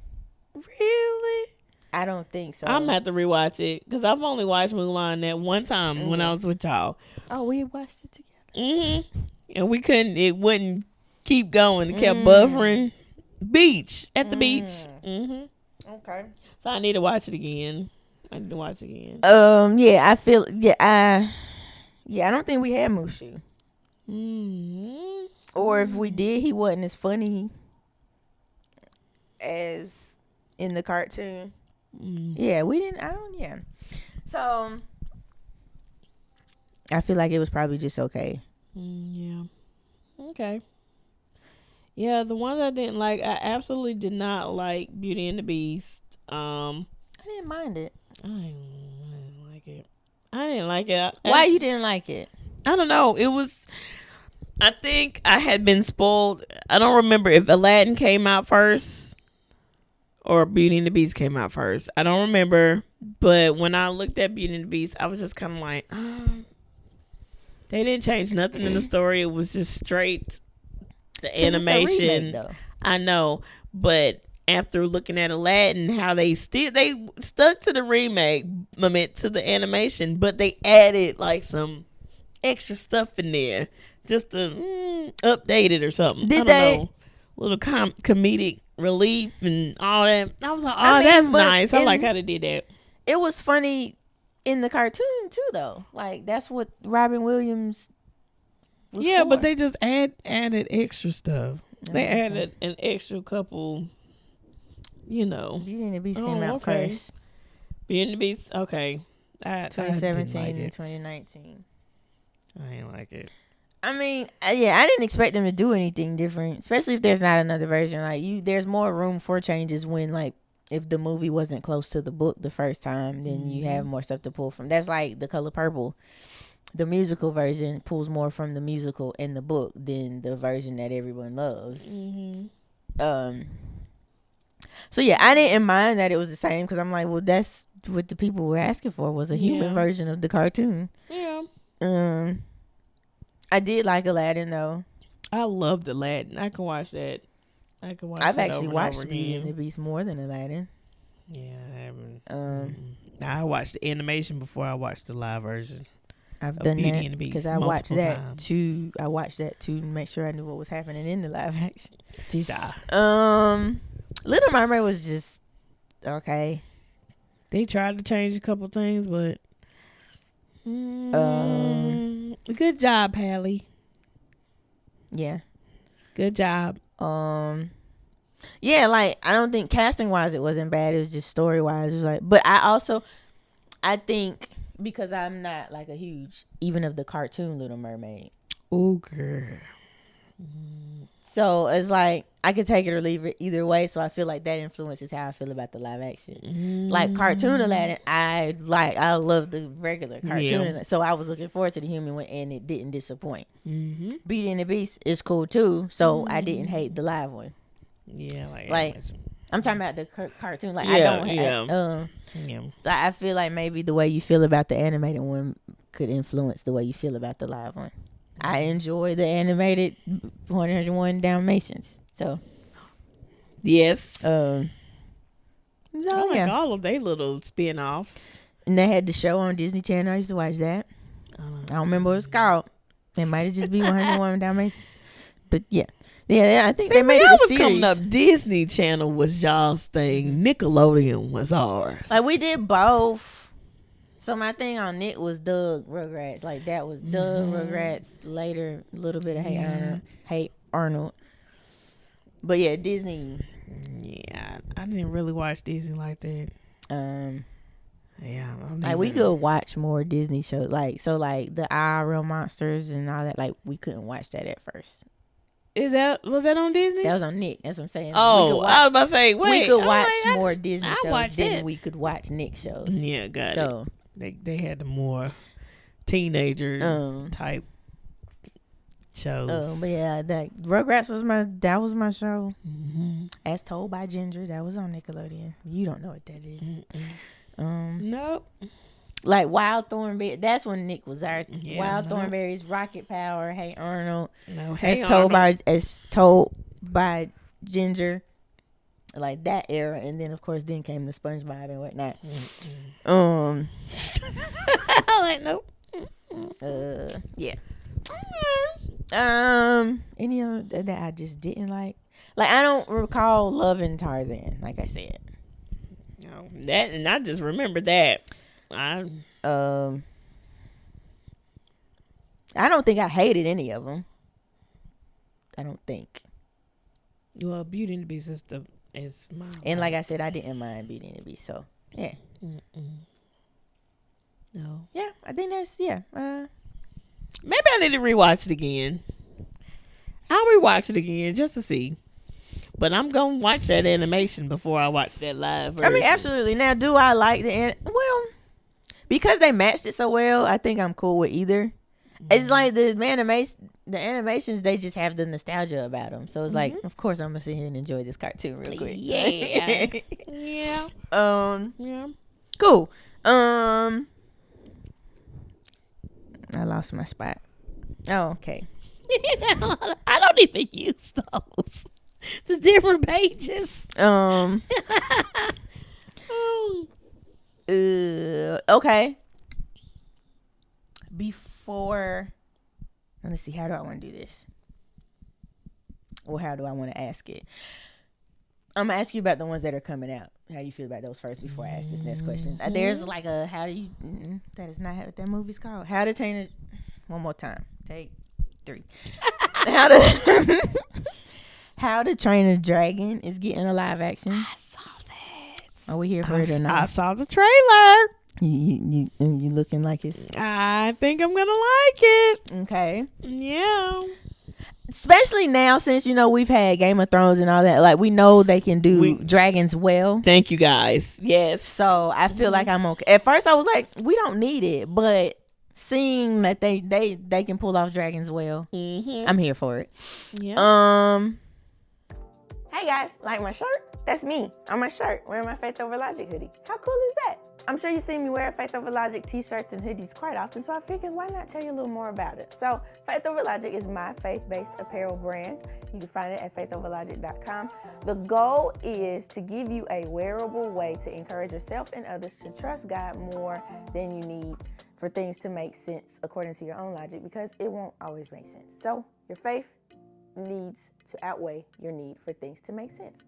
Speaker 2: Really?
Speaker 1: I don't think so.
Speaker 2: I'm gonna have to rewatch it because I've only watched Mulan that one time when I was with y'all.
Speaker 1: Oh, we watched it together.
Speaker 2: And we couldn't. It wouldn't keep going. It kept buffering. At the beach.
Speaker 1: Okay.
Speaker 2: So I need to watch it again.
Speaker 1: Yeah, I feel. I don't think we had Mushu. Or if we did, he wasn't as funny as in the cartoon. Yeah, we didn't. I don't. Yeah. So I feel like it was probably just okay.
Speaker 2: Yeah. Okay. Yeah, the ones I didn't like, I absolutely did not like Beauty and the Beast.
Speaker 1: I didn't mind it.
Speaker 2: I didn't like it. I didn't like it.
Speaker 1: Why you didn't like it?
Speaker 2: I don't know. It was. I think I had been spoiled. I don't remember if Aladdin came out first or Beauty and the Beast came out first. I don't remember. But when I looked at Beauty and the Beast, I was just kind of like, they didn't change nothing in the story. It was just straight the animation.
Speaker 1: It's a remake, though.
Speaker 2: I know, but after looking at Aladdin, how they stuck to the remake, to the animation, but they added like some extra stuff in there just to update it or something.
Speaker 1: Did
Speaker 2: I don't know. little comedic relief and all that. I was like, oh,
Speaker 1: I mean,
Speaker 2: that's
Speaker 1: but
Speaker 2: nice. I like how they did that.
Speaker 1: It was funny in the cartoon too, though. Like that's what Robin Williams was for.
Speaker 2: But they just added extra stuff. They
Speaker 1: Okay.
Speaker 2: added an extra couple,
Speaker 1: Beauty and the Beast came out
Speaker 2: okay.
Speaker 1: first.
Speaker 2: Beauty and the Beast, okay.
Speaker 1: 2017
Speaker 2: like
Speaker 1: and
Speaker 2: it.
Speaker 1: 2019.
Speaker 2: I ain't like it.
Speaker 1: I mean, I didn't expect them to do anything different, especially if there's not another version. Like there's more room for changes when, like, if the movie wasn't close to the book the first time, then you have more stuff to pull from. That's like The Color Purple. The musical version pulls more from the musical in the book than the version that everyone loves. So yeah, I didn't mind that it was the same because I'm like, well, that's what the people were asking for, was a human version of the cartoon.
Speaker 2: Yeah.
Speaker 1: I did like Aladdin though.
Speaker 2: I loved Aladdin. I can watch that.
Speaker 1: I've actually watched Beauty and the Beast more than Aladdin.
Speaker 2: Yeah, I haven't. I watched the animation before I watched the live version.
Speaker 1: I've done
Speaker 2: Beauty
Speaker 1: that
Speaker 2: and the Beast
Speaker 1: because I watched that
Speaker 2: times.
Speaker 1: to. I watched that to make sure I knew what was happening in the live action. Little Mermaid was just okay.
Speaker 2: They tried to change a couple things, but good job, Hallie.
Speaker 1: Yeah.
Speaker 2: Good job.
Speaker 1: Yeah, like I don't think casting wise it wasn't bad. It was just story wise. It was like, but I think because I'm not like a huge even of the cartoon Little Mermaid.
Speaker 2: Oh, girl.
Speaker 1: So it's like I could take it or leave it either way. So I feel like that influences how I feel about the live action. Like cartoon Aladdin, I love the regular cartoon. Yeah. So I was looking forward to the human one, and it didn't disappoint. Beauty and the Beast is cool too. So I didn't hate the live one.
Speaker 2: Yeah,
Speaker 1: like I'm talking about the cartoon. Like I don't. So I feel like maybe the way you feel about the animated one could influence the way you feel about the live one. I enjoy the animated 101 Dalmatians. So,
Speaker 2: yes.
Speaker 1: I
Speaker 2: like all of their little spin-offs.
Speaker 1: And they had the show on Disney Channel. I used to watch that. I don't remember what it's called. It might have just been 101 Dalmatians. But yeah. Yeah, I think they made it a series.
Speaker 2: Coming up, Disney Channel was y'all's thing. Nickelodeon was ours.
Speaker 1: Like we did both. So my thing on Nick was Doug Rugrats. Like that was Doug Rugrats. Later, a little bit of Hey Arnold. But yeah, Disney.
Speaker 2: Yeah, I didn't really watch Disney like that. Yeah,
Speaker 1: like we could watch more Disney shows. Like the Real Monsters and all that. Like we couldn't watch that at first.
Speaker 2: Was that on Disney?
Speaker 1: That was on Nick. That's what I'm saying.
Speaker 2: Oh, I was about to say, wait.
Speaker 1: We could watch more Disney shows than we could watch Nick shows.
Speaker 2: Yeah, got it. They had the more teenager type shows.
Speaker 1: But yeah, that Rugrats was my show. As Told by Ginger, that was on Nickelodeon. You don't know what that is.
Speaker 2: Nope.
Speaker 1: Like Wild Thornberry, that's when Nick was our Wild Thornberries, Rocket Power, Hey Arnold.
Speaker 2: No, Hey
Speaker 1: as told by Ginger. Like that era, and then of course came the SpongeBob and whatnot.
Speaker 2: Like nope.
Speaker 1: Yeah. Any other that I just didn't like? Like I don't recall loving Tarzan. Like I said,
Speaker 2: no, that and I just remember that.
Speaker 1: I don't think I hated any of them. I don't think.
Speaker 2: Well, Beauty and the Beast is my.
Speaker 1: And like I said, I didn't mind Beauty and the Beast. So yeah.
Speaker 2: No.
Speaker 1: Yeah, I think that's
Speaker 2: maybe I need to rewatch it again. I'll rewatch it again just to see. But I'm gonna watch that animation before I watch that live version.
Speaker 1: I mean, absolutely. Now, do I like well, because they matched it so well, I think I'm cool with either. It's like the animations, they just have the nostalgia about them. So it's like, of course, I'm gonna sit here and enjoy this cartoon real quick.
Speaker 2: Yeah. Yeah.
Speaker 1: Yeah. Cool. I lost my spot. Oh, okay.
Speaker 2: I don't even use those. The different pages.
Speaker 1: Okay. Before, let's see, how do I want to do this? Well, how do I want to ask it? I'm gonna ask you about the ones that are coming out. How do you feel about those first before I ask this next question? There's like a how do you? That is not what that movie's called. How to Train a. One more time. Take 3. How to How to Train a Dragon is getting a live action.
Speaker 2: I saw that.
Speaker 1: Are we here for it or not?
Speaker 2: I saw the trailer.
Speaker 1: You looking like it's.
Speaker 2: I think I'm gonna like it.
Speaker 1: Okay.
Speaker 2: Yeah.
Speaker 1: Especially now, since we've had Game of Thrones and all that. Like we know they can do dragons well.
Speaker 2: Thank you guys. Yes.
Speaker 1: So I feel like I'm okay. At first I was like, we don't need it, but seeing that they can pull off dragons well, I'm here for it.
Speaker 2: Yeah.
Speaker 1: Hey guys, like my shirt? That's me on my shirt wearing my Faith Over Logic hoodie. How cool is that? I'm sure you've seen me wear Faith Over Logic t-shirts and hoodies quite often, so I figured why not tell you a little more about it. So Faith Over Logic is my faith-based apparel brand. You can find it at faithoverlogic.com. The goal is to give you a wearable way to encourage yourself and others to trust God more than you need for things to make sense according to your own logic, because it won't always make sense. So your faith needs to outweigh your need for things to make sense.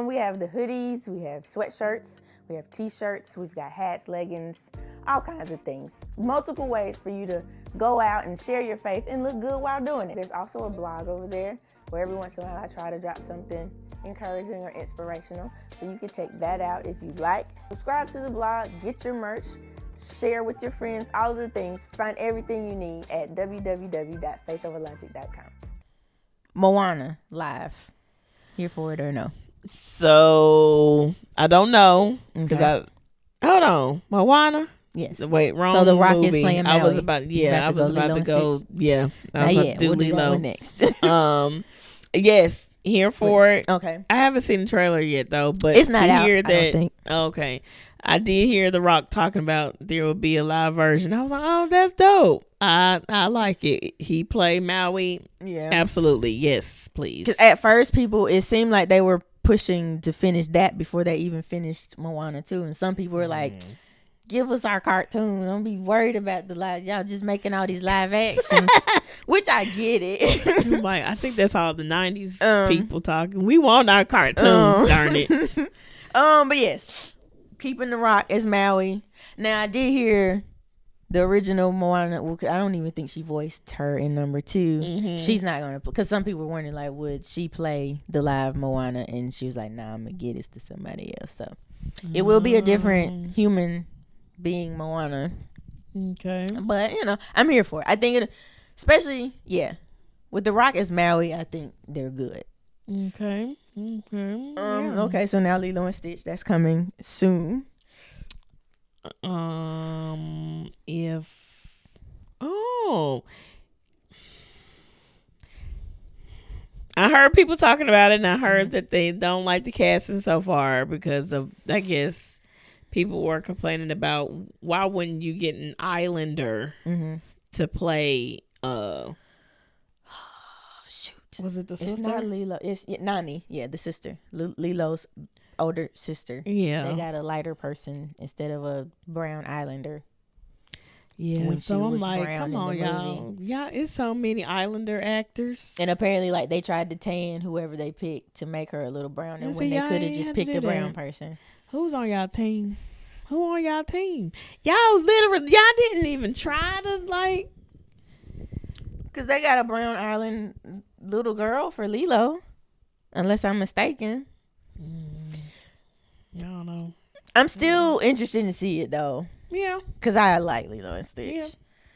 Speaker 1: We have the hoodies, we have sweatshirts, we have t-shirts, we've got hats, leggings, all kinds of things. Multiple ways for you to go out and share your faith and look good while doing it. There's also a blog over there where every once in a while I try to drop something encouraging or inspirational. So you can check that out if you'd like. Subscribe to the blog, get your merch, share with your friends, all of the things. Find everything you need at www.faithoverlogic.com. Moana live. Here for it or no?
Speaker 2: So I don't know because hold on, Moana.
Speaker 1: Yes.
Speaker 2: Wait, wrong.
Speaker 1: So the Rock
Speaker 2: movie.
Speaker 1: is playing Maui.
Speaker 2: I was about to go. Yeah, I was about to do
Speaker 1: we'll do that
Speaker 2: Lilo
Speaker 1: one next.
Speaker 2: Yes, here for it.
Speaker 1: Okay.
Speaker 2: I haven't seen the trailer yet though, but
Speaker 1: it's not out.
Speaker 2: Hear that,
Speaker 1: I don't think.
Speaker 2: Okay. I did hear The Rock talking about there will be a live version. I was like, oh, that's dope. I like it. He played Maui.
Speaker 1: Yeah.
Speaker 2: Absolutely. Yes, please.
Speaker 1: Because at first it seemed like they were pushing to finish that before they even finished Moana 2. And some people were like, give us our cartoon. Don't be worried about the live. Y'all just making all these live actions. Which I get it.
Speaker 2: Like, I think that's all the 90s people talking. We want our cartoons, darn it.
Speaker 1: But yes. Keeping The Rock as Maui. Now I did hear the original Moana. Well, I don't even think she voiced her in number 2. She's not gonna, because some people were wondering like, would she play the live Moana? And she was like, nah, I'm gonna get it to somebody else. So it will be a different human being Moana.
Speaker 2: Okay, but
Speaker 1: I'm here for it. I think it, especially with The Rock as Maui. I think they're good.
Speaker 2: Okay.
Speaker 1: Okay, so now Lilo and Stitch, that's coming soon.
Speaker 2: I heard people talking about it, and I heard that they don't like the casting so far because of, I guess, people were complaining about why wouldn't you get an Islander to play was it the sister?
Speaker 1: It's not Lilo. It's Nani. Yeah, the sister. Lilo's older sister.
Speaker 2: Yeah.
Speaker 1: They got a lighter person instead of a brown Islander.
Speaker 2: Yeah. So I'm like, come on, y'all. Yeah, it's so many Islander actors.
Speaker 1: And apparently, like, they tried to tan whoever they picked to make her a little browner when they could have just picked a brown person.
Speaker 2: Who's on y'all team? Who on y'all team? Y'all didn't even try to, like.
Speaker 1: Because they got a brown island little girl for Lilo, unless I'm mistaken.
Speaker 2: I don't know.
Speaker 1: I'm still interested to see it though.
Speaker 2: Yeah,
Speaker 1: because I like Lilo and Stitch.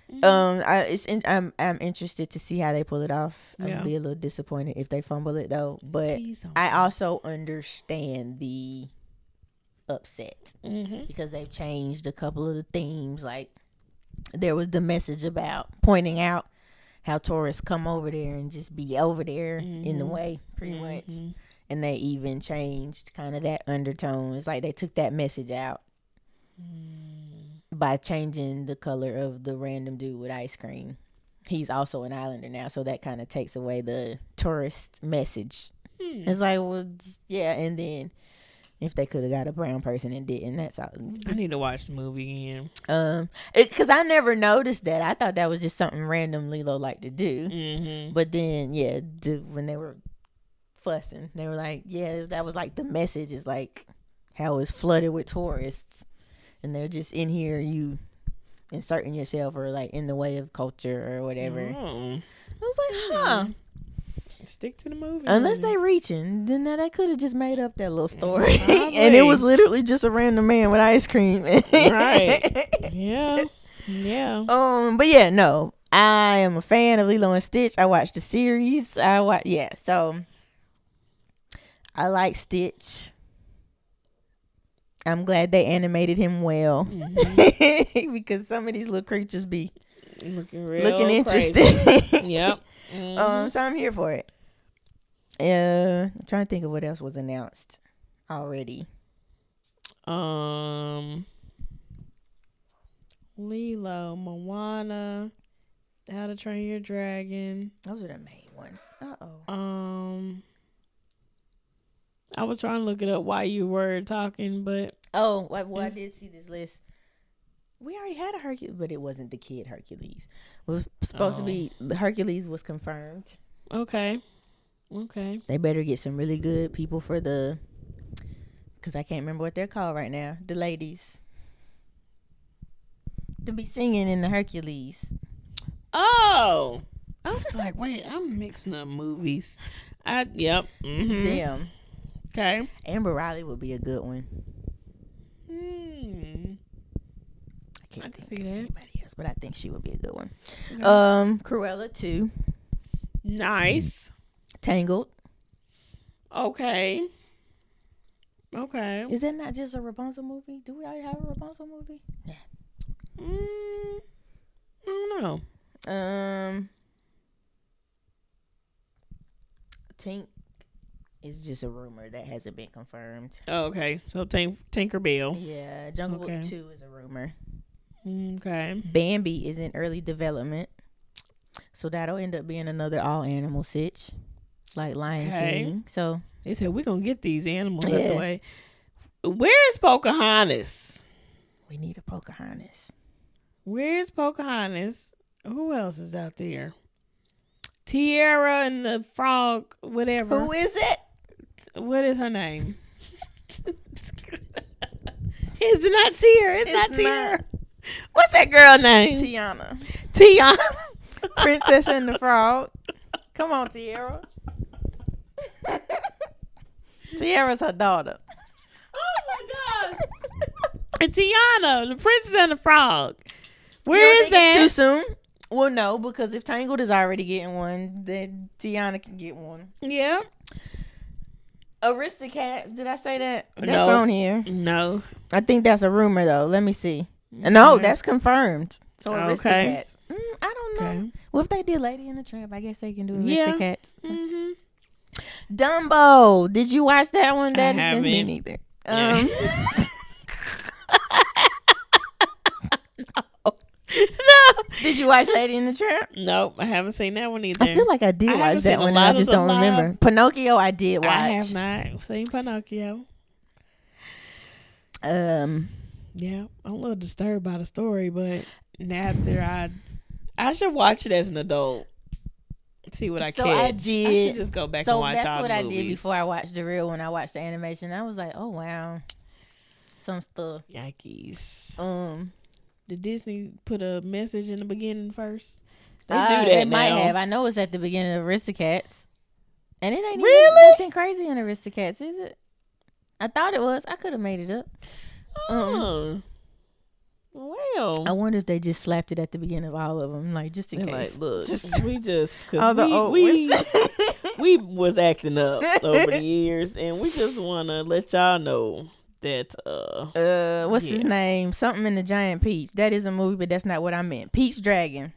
Speaker 1: Yeah. I'm interested to see how they pull it off. I'll be a little disappointed if they fumble it though. But I also understand the upset because they've changed a couple of the themes. Like there was the message about pointing out how tourists come over there and just be over there in the way, pretty much. And they even changed kind of that undertone. It's like they took that message out by changing the color of the random dude with ice cream. He's also an Islander now, so that kind of takes away the tourist message. It's like, well, yeah, and then if they could have got a brown person and didn't, that's all.
Speaker 2: I need to watch the movie again.
Speaker 1: Because I never noticed that. I thought that was just something random Lilo liked to do. But then, when they were fussing. They were like, yeah, that was like the message is like how it's flooded with tourists, and they're just in here, you inserting yourself or like in the way of culture or whatever. I was like, huh.
Speaker 2: Stick to the movie.
Speaker 1: Unless they reaching, then they could have just made up that little story. And it was literally just a random man with ice cream.
Speaker 2: Right. Yeah.
Speaker 1: But yeah, no. I am a fan of Lilo and Stitch. I watched the series. So I like Stitch. I'm glad they animated him well. Because some of these little creatures be looking interesting.
Speaker 2: Yep.
Speaker 1: So I'm here for it. I'm trying to think of what else was announced already.
Speaker 2: Lilo, Moana, How to Train Your Dragon.
Speaker 1: Those are the main ones.
Speaker 2: I was trying to look it up while you were talking, but
Speaker 1: I did see this list. We already had a Hercules, but it wasn't the kid Hercules. It was supposed to be the Hercules was confirmed.
Speaker 2: Okay.
Speaker 1: They better get some really good people for because I can't remember what they're called right now. The ladies to be singing in the Hercules.
Speaker 2: Oh, I was like, wait, I'm mixing up movies. Yep. Mm-hmm.
Speaker 1: Damn.
Speaker 2: Okay.
Speaker 1: Amber Riley would be a good one. I can't think of anybody else, but I think she would be a good one. Okay. Cruella 2.
Speaker 2: Nice.
Speaker 1: Tangled.
Speaker 2: Okay.
Speaker 1: Is that not just a Rapunzel movie? Do we already have a Rapunzel movie? Yeah.
Speaker 2: I don't know.
Speaker 1: Tink is just a rumor that hasn't been confirmed.
Speaker 2: Oh, okay. So Tinkerbell.
Speaker 1: Yeah, Jungle Book 2 is a rumor.
Speaker 2: Okay.
Speaker 1: Bambi is in early development. So that'll end up being another all animal sitch. Like Lion King. So
Speaker 2: they said we're gonna get these animals out the way. Where is Pocahontas?
Speaker 1: We need a Pocahontas.
Speaker 2: Where is Pocahontas? Who else is out there? Tiara and the frog, whatever.
Speaker 1: Who is it?
Speaker 2: What is her name? It's not Tiara. It's not Tiara. What's that girl name?
Speaker 1: Tiana. Princess and the Frog. Come on, Tiara. Tiara's her daughter.
Speaker 2: Oh my gosh. And Tiana, the Princess and the Frog. Where is that?
Speaker 1: Too soon? Well, no, because if Tangled is already getting one, then Tiana can get one.
Speaker 2: Yeah.
Speaker 1: Aristocats. Did I say that? That's on here.
Speaker 2: No.
Speaker 1: I think that's a rumor, though. Let me see. No, that's confirmed. So Aristocats. I don't know. Okay. Well, if they did Lady and the Tramp, I guess they can do Aristocats. Yeah. Mm-hmm. Dumbo. Did you watch that one? That isn't me neither. No. Did you watch Lady and the Tramp?
Speaker 2: Nope, I haven't seen that one either.
Speaker 1: I feel like I did watch that one, and I just don't remember. Pinocchio, I did watch.
Speaker 2: I have not seen Pinocchio. Yeah, I'm a little disturbed by the story, but after I should watch it as an adult. See what I catch.
Speaker 1: I did.
Speaker 2: I should just go back and watch all the movies. So that's what I did
Speaker 1: before I watched the real one. I watched the animation. I was like, oh wow, some stuff.
Speaker 2: Yikes. Did Disney put a message in the beginning first? They do that
Speaker 1: They
Speaker 2: now.
Speaker 1: might have. I know it's at the beginning of Aristocats, and it ain't even nothing crazy in Aristocats, is it? I thought it was. I could have made it up.
Speaker 2: Well,
Speaker 1: I wonder if they just slapped it at the beginning of all of them, like just in case.
Speaker 2: Like, look, we just
Speaker 1: all the old
Speaker 2: we was acting up over the years, and we just want to let y'all know that
Speaker 1: what's his name? Something in the Giant Peach. That is a movie, but that's not what I meant. Peach Dragon.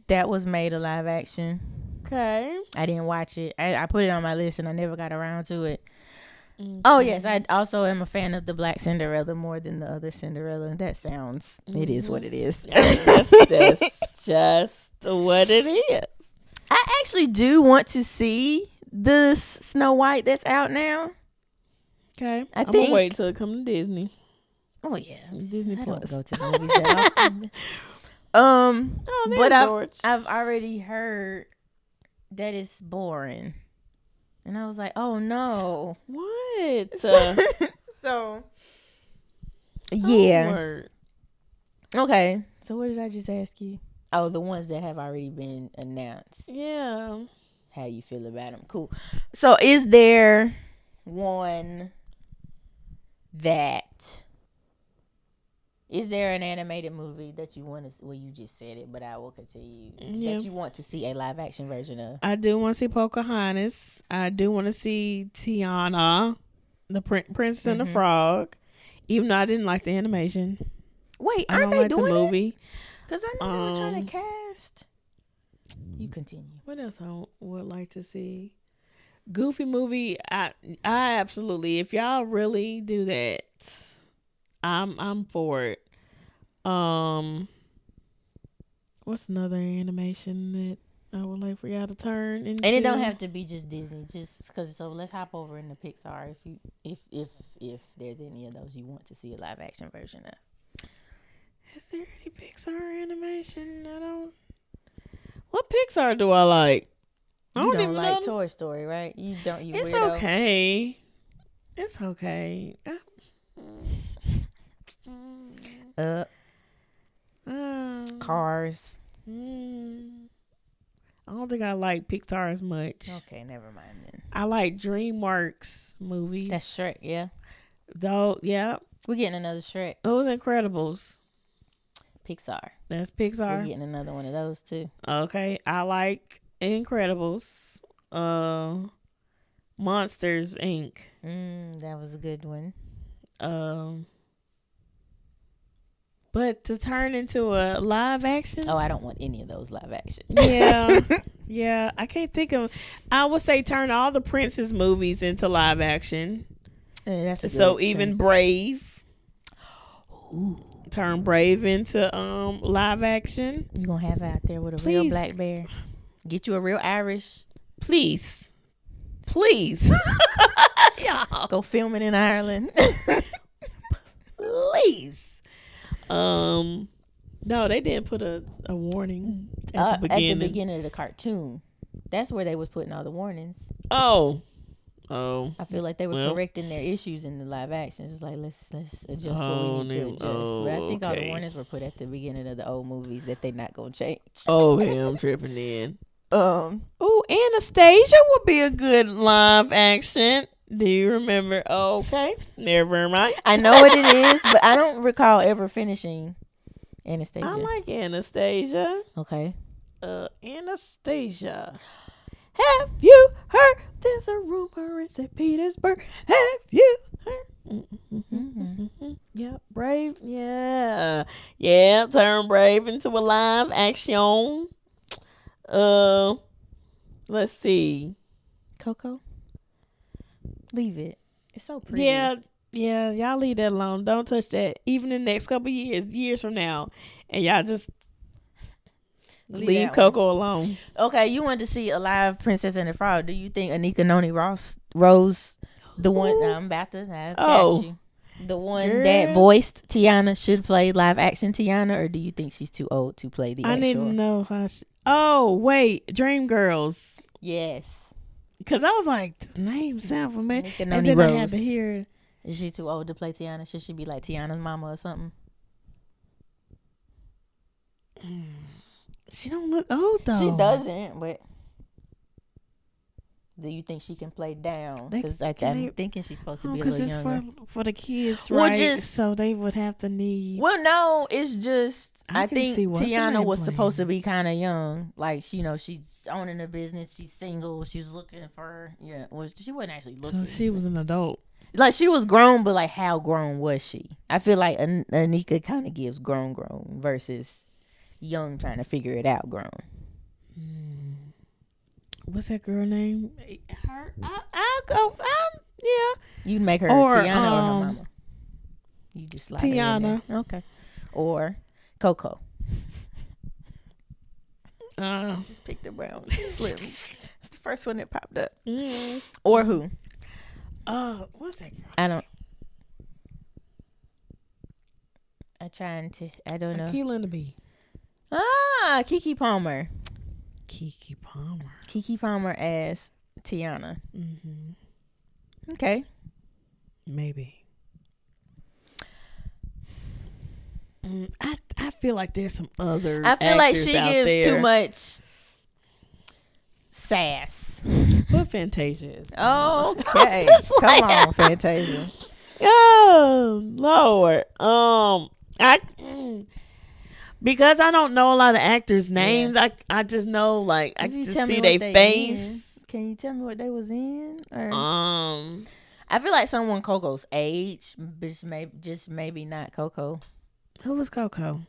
Speaker 1: That was made a live action.
Speaker 2: Okay.
Speaker 1: I didn't watch it. I put it on my list and I never got around to it. Mm-hmm. Oh yes, I also am a fan of the Black Cinderella more than the other Cinderella. That sounds. It is what it is.
Speaker 2: That's just what it is.
Speaker 1: I actually do want to see the Snow White that's out now.
Speaker 2: Okay, I'm gonna wait till it comes to Disney.
Speaker 1: Oh yeah,
Speaker 2: Disney Plus.
Speaker 1: I don't go to the movies that often. But I've already heard that it's boring. And I was like, oh no.
Speaker 2: What?
Speaker 1: So yeah.
Speaker 2: Word.
Speaker 1: Okay. So what did I just ask you? Oh, the ones that have already been announced.
Speaker 2: Yeah.
Speaker 1: How you feel about them? Cool. So is there one that is there an animated movie that you want to? Well, you just said it, but I will continue.
Speaker 2: Yeah.
Speaker 1: That you want to see a live action version of?
Speaker 2: I do want to see Pocahontas. I do want to see Tiana, the Princess and the Frog. Even though I didn't like the animation.
Speaker 1: Wait,
Speaker 2: I
Speaker 1: aren't
Speaker 2: don't
Speaker 1: they
Speaker 2: like
Speaker 1: doing
Speaker 2: the movie?
Speaker 1: Because I know they were trying to cast. You continue.
Speaker 2: What else I would like to see? Goofy movie. I absolutely. If y'all really do that, I'm for it. What's another animation that I would like for y'all to turn into?
Speaker 1: And it don't have to be just Disney. Just because. So let's hop over into Pixar. If there's any of those you want to see a live action version of.
Speaker 2: Is there any Pixar animation? I don't. What Pixar do I like?
Speaker 1: You don't like Toy Story, right? You don't. You
Speaker 2: it's
Speaker 1: weirdo.
Speaker 2: Okay. It's okay.
Speaker 1: Cars.
Speaker 2: I don't think I like Pixar as much.
Speaker 1: Okay, never mind then.
Speaker 2: I like DreamWorks movies.
Speaker 1: That's Shrek, yeah.
Speaker 2: Though, yeah.
Speaker 1: We're getting another Shrek.
Speaker 2: Those Incredibles.
Speaker 1: Pixar.
Speaker 2: That's Pixar.
Speaker 1: We're getting another one of those too.
Speaker 2: Okay, I like Incredibles. Monsters Inc.
Speaker 1: That was a good one.
Speaker 2: But to turn into a live action?
Speaker 1: Oh, I don't want any of those live action.
Speaker 2: Yeah. Yeah, I can't think of. I would say turn all the Princess movies into live action.
Speaker 1: That's a good
Speaker 2: so even
Speaker 1: choice.
Speaker 2: Brave.
Speaker 1: Ooh.
Speaker 2: Turn Brave into live action.
Speaker 1: You're going to have it out there with a real black bear. Get you a real Irish.
Speaker 2: Please. Y'all.
Speaker 1: Go film it in Ireland.
Speaker 2: Please. No, they didn't put a warning at the beginning.
Speaker 1: At the beginning of the cartoon. That's where they was putting all the warnings.
Speaker 2: Oh.
Speaker 1: I feel like they were correcting their issues in the live action. It's like let's adjust what we need to adjust. But I think all the warnings were put at the beginning of the old movies that they're not gonna change.
Speaker 2: Oh, yeah, I'm tripping in.
Speaker 1: Oh,
Speaker 2: Anastasia would be a good live action. Do you remember? Okay, never mind.
Speaker 1: I know what it is, but I don't recall ever finishing Anastasia.
Speaker 2: I like Anastasia.
Speaker 1: Okay.
Speaker 2: Anastasia. Have you heard? There's a rumor in St. Petersburg. Have you heard? Yeah, Brave. Yeah. Turn Brave into a live action. Let's see.
Speaker 1: Coco. Leave it. It's so pretty.
Speaker 2: Yeah. Y'all leave that alone. Don't touch that. Even in the next couple years from now, and y'all just leave Coco alone.
Speaker 1: Okay, you want to see a live Princess and the Frog. Do you think Anika Noni Rose, the one I'm about to catch you, the one that voiced Tiana, should play live action Tiana, or do you think she's too old to play the actual?
Speaker 2: I didn't know how oh, wait. Dreamgirls.
Speaker 1: Yes.
Speaker 2: Because I was like, the name sound familiar.
Speaker 1: And
Speaker 2: then
Speaker 1: Rose.
Speaker 2: I had to hear.
Speaker 1: Is she too old to play Tiana? Should she be like Tiana's mama or something?
Speaker 2: She don't look old though.
Speaker 1: She doesn't, but do you think she can play down? Because I'm thinking she's supposed to be a little younger.
Speaker 2: Because it's for the kids, right? So they would have to need.
Speaker 1: Well, no, it's just I think Tiana was
Speaker 2: playing.
Speaker 1: supposed to be kind of young. Like, she's owning a business. She's single. She's looking for Well, she wasn't actually looking.
Speaker 2: So she was an adult.
Speaker 1: Like, she was grown, but like, how grown was she? I feel like Anika kind of gives grown versus young trying to figure it out grown.
Speaker 2: What's that girl name? Her. I'll go. Yeah.
Speaker 1: You'd make her Tiana or her mama. You just like
Speaker 2: Tiana.
Speaker 1: Okay. Or Coco. Just pick the brown slim. It's the first one that popped up. Or who?
Speaker 2: What's that girl?
Speaker 1: I don't know.
Speaker 2: Akilah and the Bee.
Speaker 1: Keke Palmer.
Speaker 2: Keke Palmer.
Speaker 1: Keke Palmer as Tiana.
Speaker 2: Mm-hmm.
Speaker 1: Okay.
Speaker 2: Maybe. I feel like there's some other.
Speaker 1: I feel like
Speaker 2: actors
Speaker 1: she
Speaker 2: out
Speaker 1: gives
Speaker 2: there.
Speaker 1: too much sass.
Speaker 2: But Fantasia is.
Speaker 1: Okay. Come on, Fantasia.
Speaker 2: Oh Lord. Because I don't know a lot of actors' names. I just know like I just see their face.
Speaker 1: Can you tell me what they was in? Or?
Speaker 2: I
Speaker 1: feel like someone Coco's age, but maybe not Coco.
Speaker 2: Who was Coco?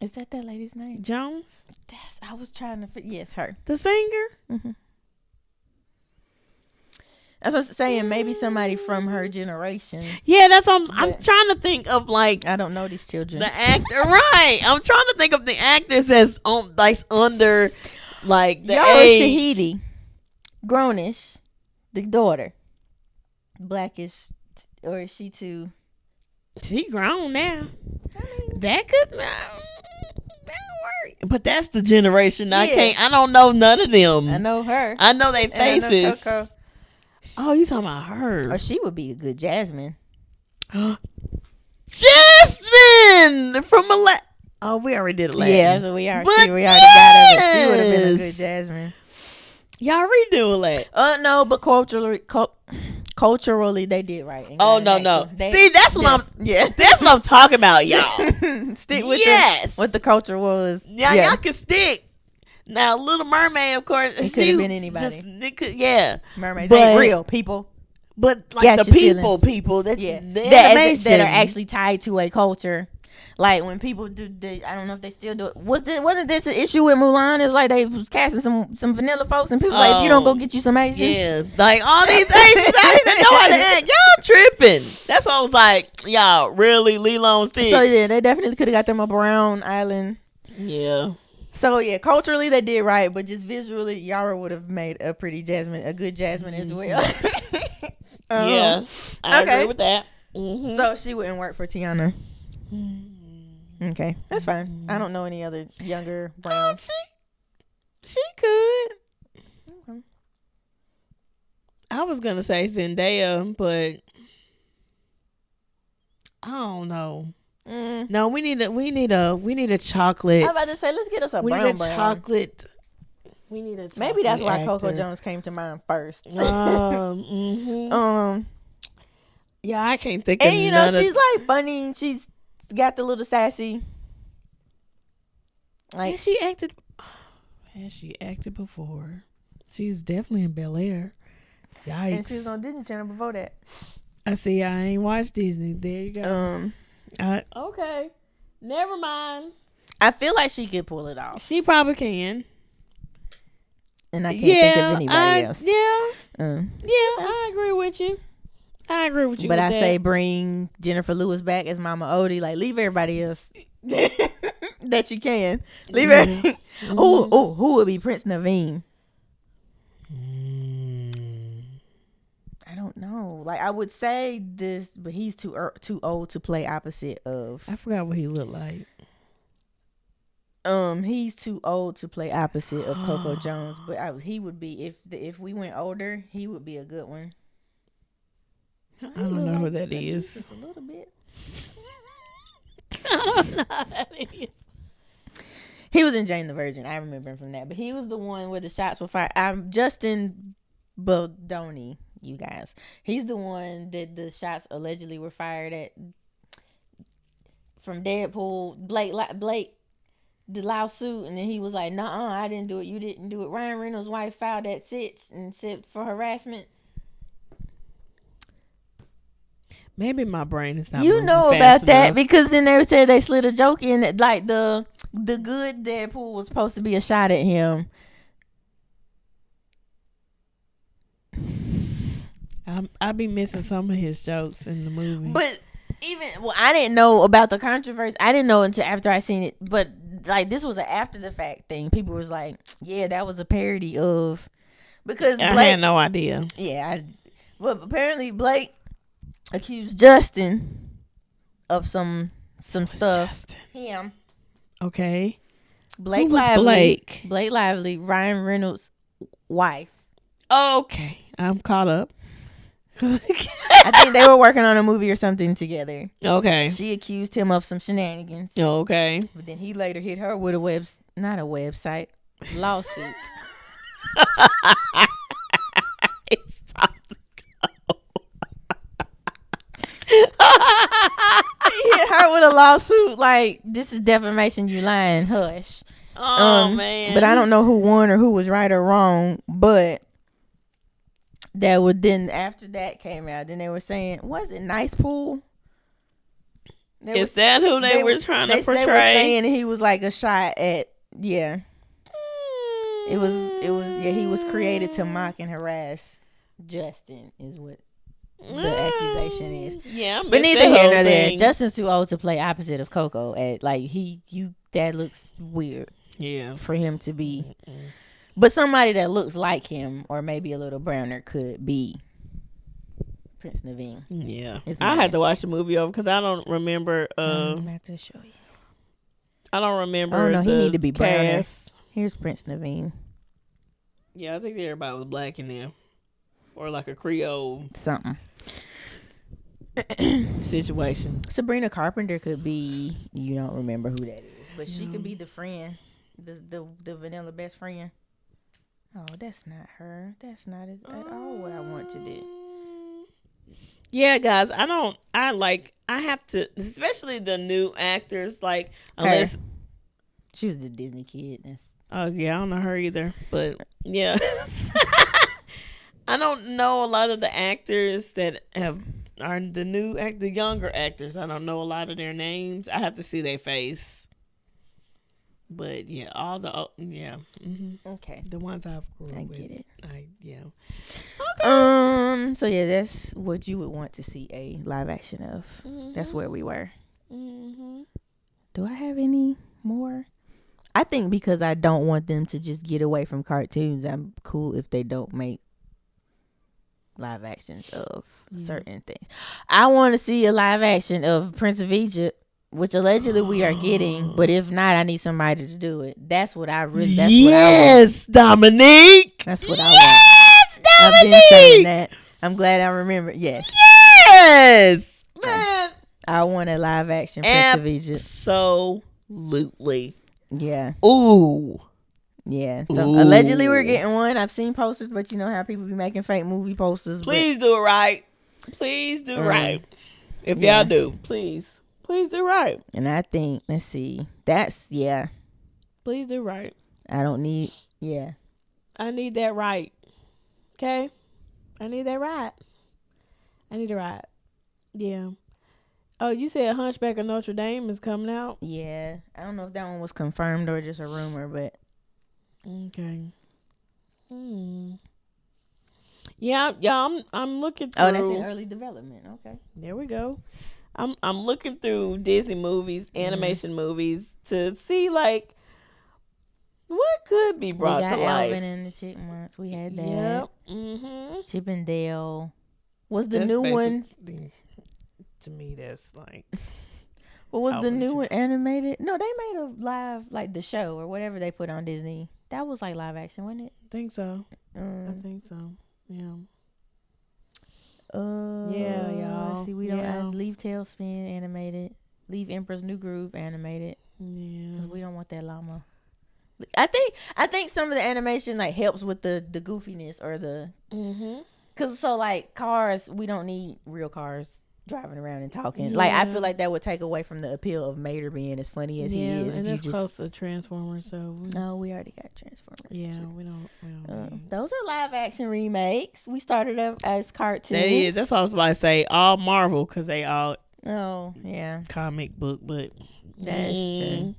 Speaker 1: Is that lady's name?
Speaker 2: Jones?
Speaker 1: I was trying to. Yes, her.
Speaker 2: The singer?
Speaker 1: Mm-hmm. That's what I'm saying. Maybe somebody from her generation.
Speaker 2: Yeah, that's what I'm trying to think of. Like,
Speaker 1: I don't know these children.
Speaker 2: The actor, right? I'm trying to think of the actors that's on, like under, like the age.
Speaker 1: Shahidi, grownish, the daughter, blackish, or is she too?
Speaker 2: She grown now.
Speaker 1: I mean,
Speaker 2: that could work, but that's the generation. I don't know none of them.
Speaker 1: I know her.
Speaker 2: I know they faces.
Speaker 1: I know Coco.
Speaker 2: Oh, you talking about her?
Speaker 1: Or she would be a good Jasmine.
Speaker 2: Jasmine from Oh, we already did Aladdin.
Speaker 1: Yeah, so we already got her. But she would have been a good Jasmine.
Speaker 2: Y'all redo Aladdin?
Speaker 1: No, but culturally they did right.
Speaker 2: Oh no. See, that's what I'm. Yeah, that's what I'm talking about, y'all.
Speaker 1: Stick with what the culture was.
Speaker 2: Yeah, y'all can stick. Now, Little Mermaid, of course,
Speaker 1: it could have been anybody. Mermaids ain't real people,
Speaker 2: but like the people that
Speaker 1: are actually tied to a culture. Like when people do, I don't know if they still do it. Wasn't this an issue with Mulan? It was like they was casting some vanilla folks, and people like, if you don't go get you some Asians,
Speaker 2: yeah, like all these Asians, I didn't know how to act. Y'all tripping. That's why I was like, y'all really Lilo and Stitch.
Speaker 1: So yeah, they definitely could have got them up around island.
Speaker 2: Yeah.
Speaker 1: So yeah, culturally they did right, but just visually, Yara would have made a good Jasmine as well.
Speaker 2: Yeah, I agree with that. Mm-hmm.
Speaker 1: So she wouldn't work for Tiana. Okay, that's fine. I don't know any other younger brown.
Speaker 2: She could.
Speaker 1: Okay.
Speaker 2: I was gonna say Zendaya, but I don't know. No, we need a chocolate.
Speaker 1: I'm about to say, let's get us a brown.
Speaker 2: Chocolate. We need a chocolate.
Speaker 1: Maybe that's why
Speaker 2: actor.
Speaker 1: Coco Jones came to mind first.
Speaker 2: Mm-hmm. Yeah, I can't think of.
Speaker 1: And she's like funny. She's got the little sassy. Like
Speaker 2: has she acted before? She's definitely in Bel Air. Yikes!
Speaker 1: And she was on Disney Channel before that.
Speaker 2: I see. I ain't watched Disney. There you go. Okay. Never mind.
Speaker 1: I feel like she could pull it off.
Speaker 2: She probably can.
Speaker 1: And I can't think of anybody else.
Speaker 2: Yeah. I agree with you.
Speaker 1: But I say bring Jennifer Lewis back as Mama Odie. Like, leave everybody else that you can. Leave her. Who would be Prince Naveen? I don't know. Like, I would say this, but he's too old to play opposite of.
Speaker 2: I forgot what he looked like.
Speaker 1: He's too old to play opposite of Coco Jones, but he would be if we went older, he would be a good one.
Speaker 2: I don't know who that is.
Speaker 1: Just a little bit.
Speaker 2: I don't know who that is.
Speaker 1: He was in Jane the Virgin. I remember him from that, but he was the one where the shots were fired. Justin Baldoni, you guys. He's the one that the shots allegedly were fired at from Deadpool. Blake the lawsuit, and then he was like, "Nuh-uh, I didn't do it. You didn't do it." Ryan Reynolds' wife filed that sitch and said for harassment.
Speaker 2: Maybe my brain is not.
Speaker 1: You know about that because then they said they slid a joke in that, like the good Deadpool was supposed to be a shot at him.
Speaker 2: I be missing some of his jokes in the movie.
Speaker 1: But I didn't know about the controversy. I didn't know until after I seen it. But like this was an after the fact thing. People was like, "Yeah, that was a parody of," because Blake,
Speaker 2: I had no idea.
Speaker 1: Yeah, but apparently Blake accused Justin of some stuff.
Speaker 2: Justin?
Speaker 1: Him.
Speaker 2: Okay.
Speaker 1: Blake
Speaker 2: Who was
Speaker 1: Lively.
Speaker 2: Blake?
Speaker 1: Blake Lively. Ryan Reynolds' wife.
Speaker 2: Okay, I'm caught up.
Speaker 1: I think they were working on a movie or something together.
Speaker 2: Okay.
Speaker 1: She accused him of some shenanigans.
Speaker 2: Okay.
Speaker 1: But then he later hit her with not a website, lawsuit.
Speaker 2: It's time to go.
Speaker 1: He hit her with a lawsuit like, this is defamation, you lying, hush.
Speaker 2: Oh, man.
Speaker 1: But I don't know who won or who was right or wrong, but that would then after that came out, then they were saying, was it Nice Pool?
Speaker 2: Is that who they were trying to portray?
Speaker 1: They were saying he was like a shot at, yeah. It was he was created to mock and harass Justin is what the accusation is.
Speaker 2: Yeah,
Speaker 1: but neither here nor there. Justin's too old to play opposite of Coco. At like that looks weird.
Speaker 2: Yeah,
Speaker 1: for him to be. But somebody that looks like him or maybe a little browner could be Prince Naveen.
Speaker 2: Yeah, I had to watch the movie over because I don't remember.
Speaker 1: I'm about to show you.
Speaker 2: I don't remember.
Speaker 1: Oh no, he need to be browner.
Speaker 2: Cast.
Speaker 1: Here's Prince Naveen.
Speaker 2: Yeah, I think everybody was black in there, or like a Creole
Speaker 1: something
Speaker 2: situation.
Speaker 1: Sabrina Carpenter could be. You don't remember who that is, but she could be the friend, the vanilla best friend. Oh, that's not her. That's not at all what I want to do.
Speaker 2: Yeah, guys, I have to, especially the new actors, like, unless
Speaker 1: she was the Disney kid.
Speaker 2: Oh yeah, I don't know her either, but yeah. I don't know a lot of the actors that are the younger actors. I don't know a lot of their names. I have to see their face. But yeah,
Speaker 1: okay,
Speaker 2: the ones I've grew up with.
Speaker 1: I get it.
Speaker 2: Okay.
Speaker 1: So yeah, that's what you would want to see a live action of. Mm-hmm. That's where we were. Mm-hmm. Do I have any more? I think because I don't want them to just get away from cartoons, I'm cool if they don't make live actions of certain things. I want to see a live action of Prince of Egypt, which allegedly we are getting, but if not, I need somebody to do it. That's what I really. That's what I want.
Speaker 2: Dominique.
Speaker 1: That's what I want.
Speaker 2: Dominique.
Speaker 1: I've been saying that. I'm glad I remembered. Yes.
Speaker 2: Man.
Speaker 1: I want a live action Prince of Egypt.
Speaker 2: Absolutely.
Speaker 1: Yeah.
Speaker 2: Ooh.
Speaker 1: Yeah. So allegedly we're getting one. I've seen posters, but you know how people be making fake movie posters.
Speaker 2: Please do it right. Please do right. If y'all do, please do right.
Speaker 1: And I think, let's see. Please
Speaker 2: do right.
Speaker 1: I don't need,
Speaker 2: I need that right. Okay? I need that right. I need it right. Yeah. Oh, you said Hunchback of Notre Dame is coming out?
Speaker 1: Yeah. I don't know if that one was confirmed or just a rumor, but.
Speaker 2: Okay. Yeah, I'm looking through.
Speaker 1: Oh, that's in early development. Okay.
Speaker 2: There we go. I'm looking through Disney movies, animation movies to see like what could be brought to life.
Speaker 1: Alvin and the Chipmunks. We had that.
Speaker 2: Yep. Mm-hmm.
Speaker 1: Chip and Dale. Was the new one?
Speaker 2: To me, that's like.
Speaker 1: What was the new one animated? No, they made a live, like the show or whatever they put on Disney. That was like live action, wasn't it?
Speaker 2: I think so. I think so. Yeah.
Speaker 1: Yeah, y'all. Let's see, we don't leave Tailspin animated. Leave Emperor's New Groove animated. Yeah. Because we don't want that llama. I think some of the animation like helps with the goofiness or the. Because so like cars, we don't need real cars driving around and talking. Like I feel like that would take away from the appeal of Mater being as funny as he is.
Speaker 2: And it's close to Transformers, so
Speaker 1: no, we already got Transformers.
Speaker 2: Yeah, we don't.
Speaker 1: Those are live action remakes. We started up as cartoons.
Speaker 2: That is. That's what I was about to say. All Marvel because they all.
Speaker 1: Oh yeah.
Speaker 2: Comic book, but
Speaker 1: that's true.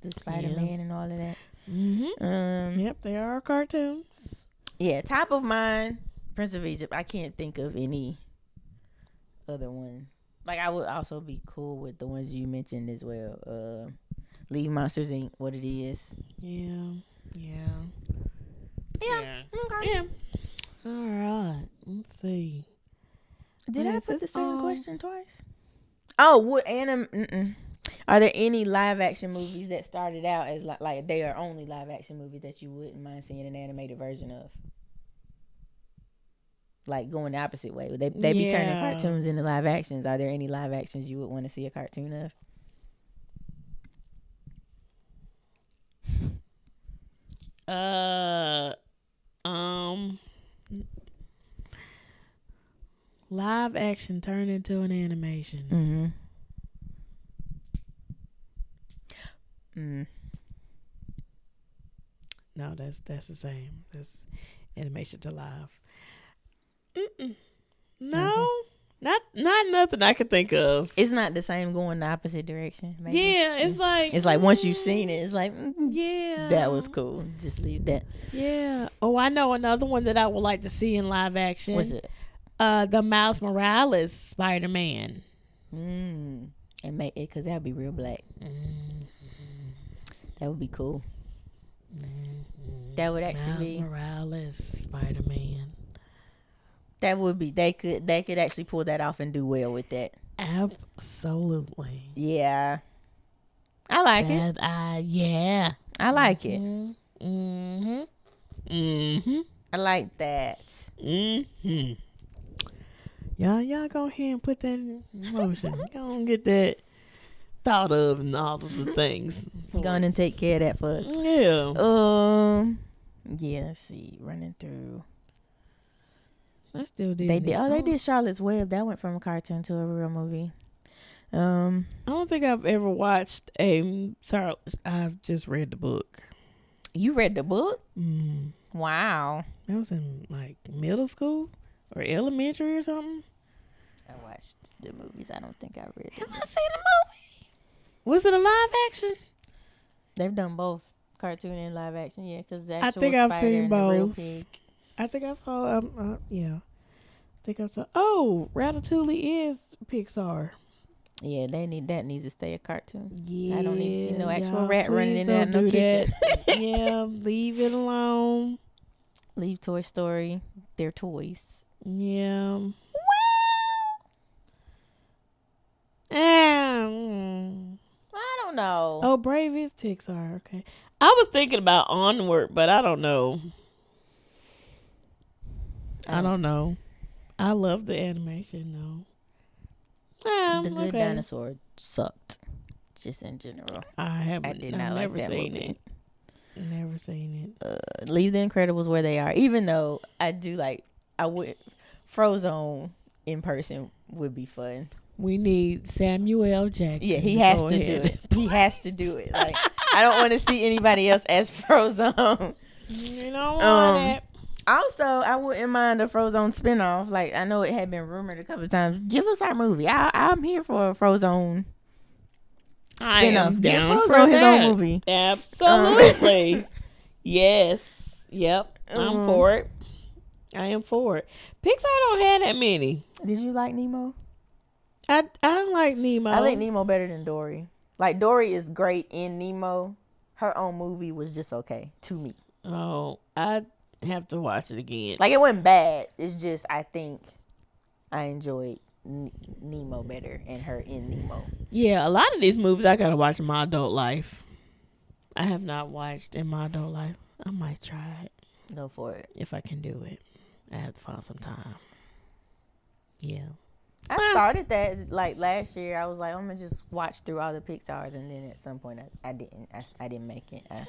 Speaker 1: The Spider-Man and all of that.
Speaker 2: Yep, they are cartoons.
Speaker 1: Yeah, top of mind, Prince of Egypt. I can't think of any other one. Like I would also be cool with the ones you mentioned as well. Leave Monsters Inc. What it is.
Speaker 2: Yeah.
Speaker 1: Okay.
Speaker 2: Yeah. All right. Let's see.
Speaker 1: Did I put the same question twice? Oh, what Are there any live action movies that started out as like they are only live action movies that you wouldn't mind seeing an animated version of? Like going the opposite way. They be turning cartoons into live actions. Are there any live actions you would want to see a cartoon of?
Speaker 2: Live action turned into an animation. No, that's the same. That's animation to live. No, not nothing I could think of.
Speaker 1: It's not the same going the opposite direction. Maybe.
Speaker 2: Yeah, it's like
Speaker 1: once you've seen it, it's like
Speaker 2: yeah,
Speaker 1: that was cool. Just leave that.
Speaker 2: Yeah. Oh, I know another one that I would like to see in live action.
Speaker 1: What's it?
Speaker 2: The Miles Morales Spider-Man.
Speaker 1: And make it because that'd be real black. That would be cool. That would actually
Speaker 2: Miles Morales Spider-Man.
Speaker 1: That would be they could actually pull that off and do well with that.
Speaker 2: Absolutely.
Speaker 1: Yeah. I like it.
Speaker 2: Yeah.
Speaker 1: I like it. I like that.
Speaker 2: Y'all go ahead and put that in motion. Go get that thought of and all of the things.
Speaker 1: Go on and take care of that for us.
Speaker 2: Yeah.
Speaker 1: Yeah, let's see. Running through.
Speaker 2: I still did.
Speaker 1: They did Charlotte's Web. That went from a cartoon to a real movie.
Speaker 2: I don't think I've ever watched I've just read the book.
Speaker 1: You read the book? Wow.
Speaker 2: That was in like middle school or elementary or something.
Speaker 1: I watched the movies. I don't think I read it.
Speaker 2: Have I seen the movie? Was it a live action?
Speaker 1: They've done both cartoon and live action. Yeah, because
Speaker 2: I think I've seen both.
Speaker 1: Pig.
Speaker 2: I think I saw. Yeah. I think I saw. Oh, Ratatouille is Pixar.
Speaker 1: Yeah, that needs to stay a cartoon.
Speaker 2: Yeah,
Speaker 1: I don't need to see no actual rat running in and out no kitchen.
Speaker 2: Yeah, leave it alone.
Speaker 1: Leave Toy Story. They're toys.
Speaker 2: Yeah.
Speaker 1: I don't know.
Speaker 2: Oh, Brave is Pixar. Okay. I was thinking about Onward, but I don't know. I don't know. I love the animation though.
Speaker 1: The Good Dinosaur sucked. Just in general.
Speaker 2: I
Speaker 1: did not like that
Speaker 2: seen
Speaker 1: movie.
Speaker 2: Never seen it.
Speaker 1: Leave the Incredibles where they are. Even though I would Frozone in person would be fun.
Speaker 2: We need Samuel Jackson.
Speaker 1: Yeah, he has to do it. He has to do it. Like I don't want to see anybody else as Frozone.
Speaker 2: You don't want it.
Speaker 1: Also, I wouldn't mind a Frozone spinoff. Like I know it had been rumored a couple of times. Give us our movie. I'm here for a Frozone.
Speaker 2: I am down for
Speaker 1: his
Speaker 2: that.
Speaker 1: own movie.
Speaker 2: Absolutely. Yes. Yep. I'm for it. I am for it. Pixar don't have that many.
Speaker 1: Did you like Nemo?
Speaker 2: I don't like Nemo.
Speaker 1: I like Nemo better than Dory. Like Dory is great in Nemo. Her own movie was just okay to me.
Speaker 2: Oh, I have to watch it again.
Speaker 1: Like it wasn't bad. It's just I think I enjoyed Nemo better and her in Nemo.
Speaker 2: Yeah, a lot of these movies I gotta watch in my adult life. I have not watched in my adult life. I might try it.
Speaker 1: Go for it.
Speaker 2: If I can do it. I have to find some time. Yeah.
Speaker 1: I started that like last year. I was like, I'm gonna just watch through all the Pixars, and then at some point I didn't. I didn't make it.
Speaker 2: I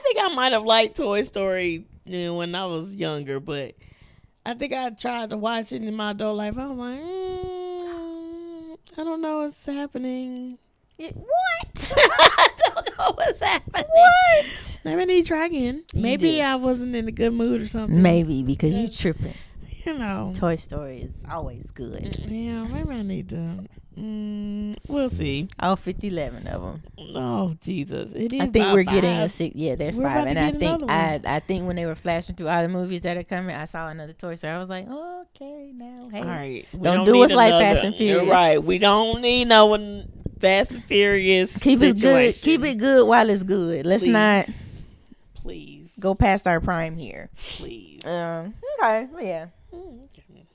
Speaker 2: think I might have liked Toy Story when I was younger, but I think I tried to watch it in my adult life. I was like, I don't know what's happening.
Speaker 1: What?
Speaker 2: I don't know what's happening.
Speaker 1: What?
Speaker 2: Maybe I need to try again. Maybe I wasn't in a good mood or something.
Speaker 1: Maybe because you tripping.
Speaker 2: You know,
Speaker 1: Toy Story is always good.
Speaker 2: Yeah, maybe I need to. We'll see.
Speaker 1: All 11 of them.
Speaker 2: Oh Jesus! It is.
Speaker 1: I think we're
Speaker 2: 5.
Speaker 1: getting a 6. Yeah, there's
Speaker 2: We're
Speaker 1: 5, and
Speaker 2: I
Speaker 1: think when they were flashing through all the movies that are coming, I saw another Toy Story. I was like, okay, now, hey,
Speaker 2: all right,
Speaker 1: don't do us like Fast and Furious.
Speaker 2: You're right. We don't need no one Fast and Furious.
Speaker 1: Keep it good. Keep it good while it's good. Let's not.
Speaker 2: Please.
Speaker 1: Go past our prime here.
Speaker 2: Please.
Speaker 1: Okay. Yeah.
Speaker 2: Okay.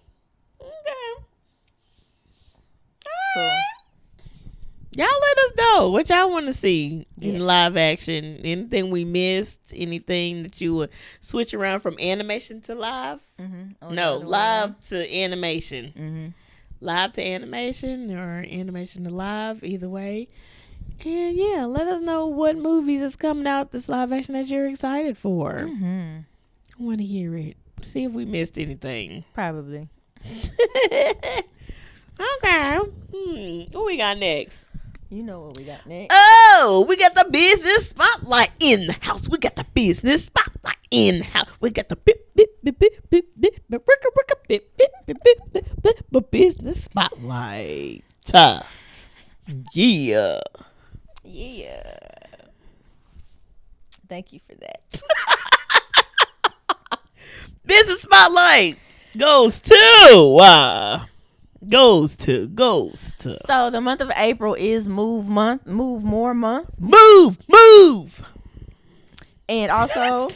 Speaker 1: Cool.
Speaker 2: Y'all let us know what y'all want to see
Speaker 1: Yes.
Speaker 2: in live action. Anything we missed? Anything that you would switch around from animation to live?
Speaker 1: Mm-hmm.
Speaker 2: No, live to animation.
Speaker 1: Mm-hmm.
Speaker 2: Live to animation or animation to live, either way. And yeah, let us know what movies is coming out this live action that you're excited for.
Speaker 1: Mm-hmm.
Speaker 2: I want to hear it. See if we missed anything.
Speaker 1: Probably.
Speaker 2: Okay. What we got next?
Speaker 1: You know what we got next.
Speaker 2: Oh, we got the business spotlight in the house. We got the business spotlight in the house. We got the business spotlight. Yeah.
Speaker 1: Yeah. Thank you for that.
Speaker 2: Business spotlight goes to.
Speaker 1: So the month of April is Move Month, Move More Month,
Speaker 2: Move.
Speaker 1: and also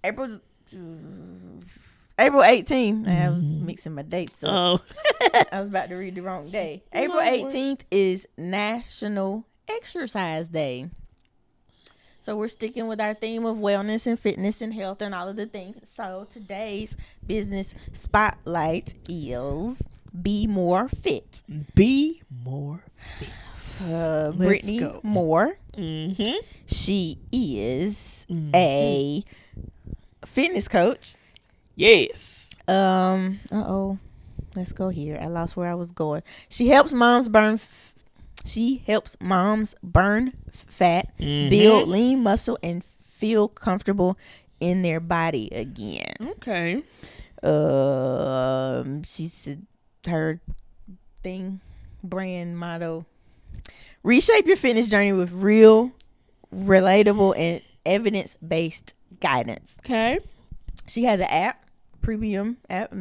Speaker 1: April 18th. I was mixing my dates up.
Speaker 2: Oh.
Speaker 1: I was about to read the wrong day. April 18th is National Exercise Day. So we're sticking with our theme of wellness and fitness and health and all of the things. So today's business spotlight is BMoore Fit.
Speaker 2: BMoore Fit.
Speaker 1: Brittany Moore.
Speaker 2: Mm-hmm.
Speaker 1: She is a fitness coach.
Speaker 2: Yes.
Speaker 1: Let's go here. I lost where I was going. She helps moms burn fat, build lean muscle, and feel comfortable in their body again.
Speaker 2: Okay.
Speaker 1: She said her brand motto: reshape your fitness journey with real, relatable, and evidence-based guidance.
Speaker 2: Okay.
Speaker 1: She has an app, premium app. I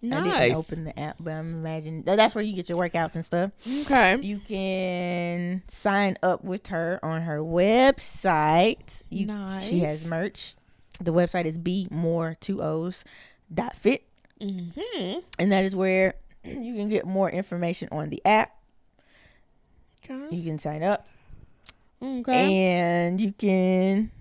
Speaker 1: didn't open the app, but I'm imagining that's where you get your workouts and stuff.
Speaker 2: Okay.
Speaker 1: You can sign up with her on her website.
Speaker 2: Nice.
Speaker 1: She has merch. The website is BMoore2os.fit.
Speaker 2: Mm-hmm.
Speaker 1: And that is where you can get more information on the app.
Speaker 2: Okay.
Speaker 1: You can sign up.
Speaker 2: Okay.
Speaker 1: And you can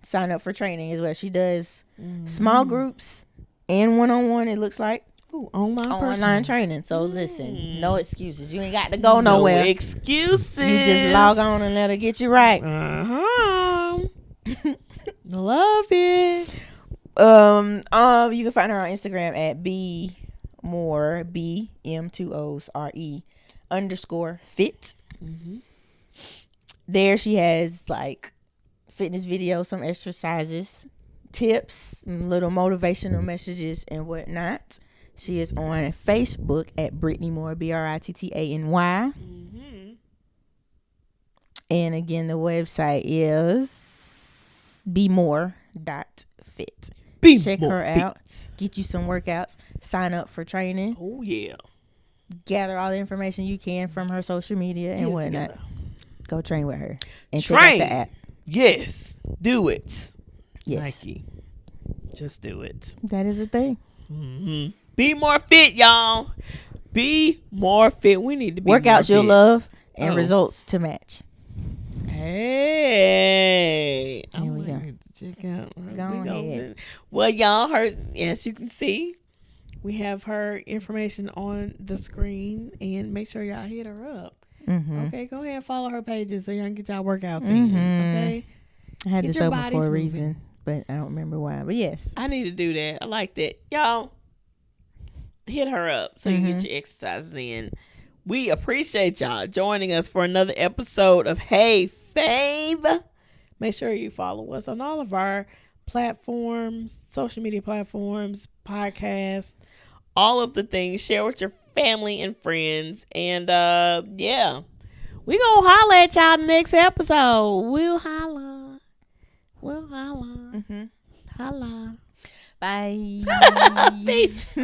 Speaker 1: sign up for training as well. She does small groups and one-on-one, it looks like.
Speaker 2: Ooh,
Speaker 1: online training. So listen, no excuses. You ain't got to go nowhere.
Speaker 2: No excuses.
Speaker 1: You just log on and let her get you right.
Speaker 2: Love it.
Speaker 1: You can find her on Instagram at BMoore BM2OSRE_fit.
Speaker 2: Mm-hmm.
Speaker 1: There she has like fitness videos, some exercises, tips, little motivational messages and whatnot. She is on Facebook at Brittany Moore, BRITTANY.
Speaker 2: Mm-hmm.
Speaker 1: And again, the website is BMoore.fit. Check her out. Get you some workouts. Sign up for training.
Speaker 2: Oh, yeah.
Speaker 1: Gather all the information you can from her social media and whatnot. Go train with her. And
Speaker 2: check
Speaker 1: out the app.
Speaker 2: Yes. Do it.
Speaker 1: Yes.
Speaker 2: Nike. Just do it.
Speaker 1: That is a thing.
Speaker 2: Mm-hmm. Be more fit, y'all. Be more fit. We need to be
Speaker 1: workouts you'll love and
Speaker 2: Oh.
Speaker 1: results to match.
Speaker 2: Hey.
Speaker 1: Here we go.
Speaker 2: Check out.
Speaker 1: Go ahead.
Speaker 2: Well, y'all heard, as you can see, we have her information on the screen, and make sure y'all hit her up.
Speaker 1: Mm-hmm.
Speaker 2: Okay, go ahead and follow her pages so y'all can get y'all workouts in. Okay.
Speaker 1: I had
Speaker 2: Get
Speaker 1: this
Speaker 2: your
Speaker 1: open
Speaker 2: bodies
Speaker 1: for a
Speaker 2: moving.
Speaker 1: reason, but I don't remember why. But yes.
Speaker 2: I need to do that. I like that. Y'all, hit her up so you can get your exercises in. We appreciate y'all joining us for another episode of Hey Fave. Make sure you follow us on all of our platforms, social media platforms, podcasts, all of the things. Share with your family and friends. And yeah, we gonna holla at y'all next episode. We'll holla.
Speaker 1: Mm-hmm.
Speaker 2: Holla.
Speaker 1: Bye.
Speaker 2: Peace.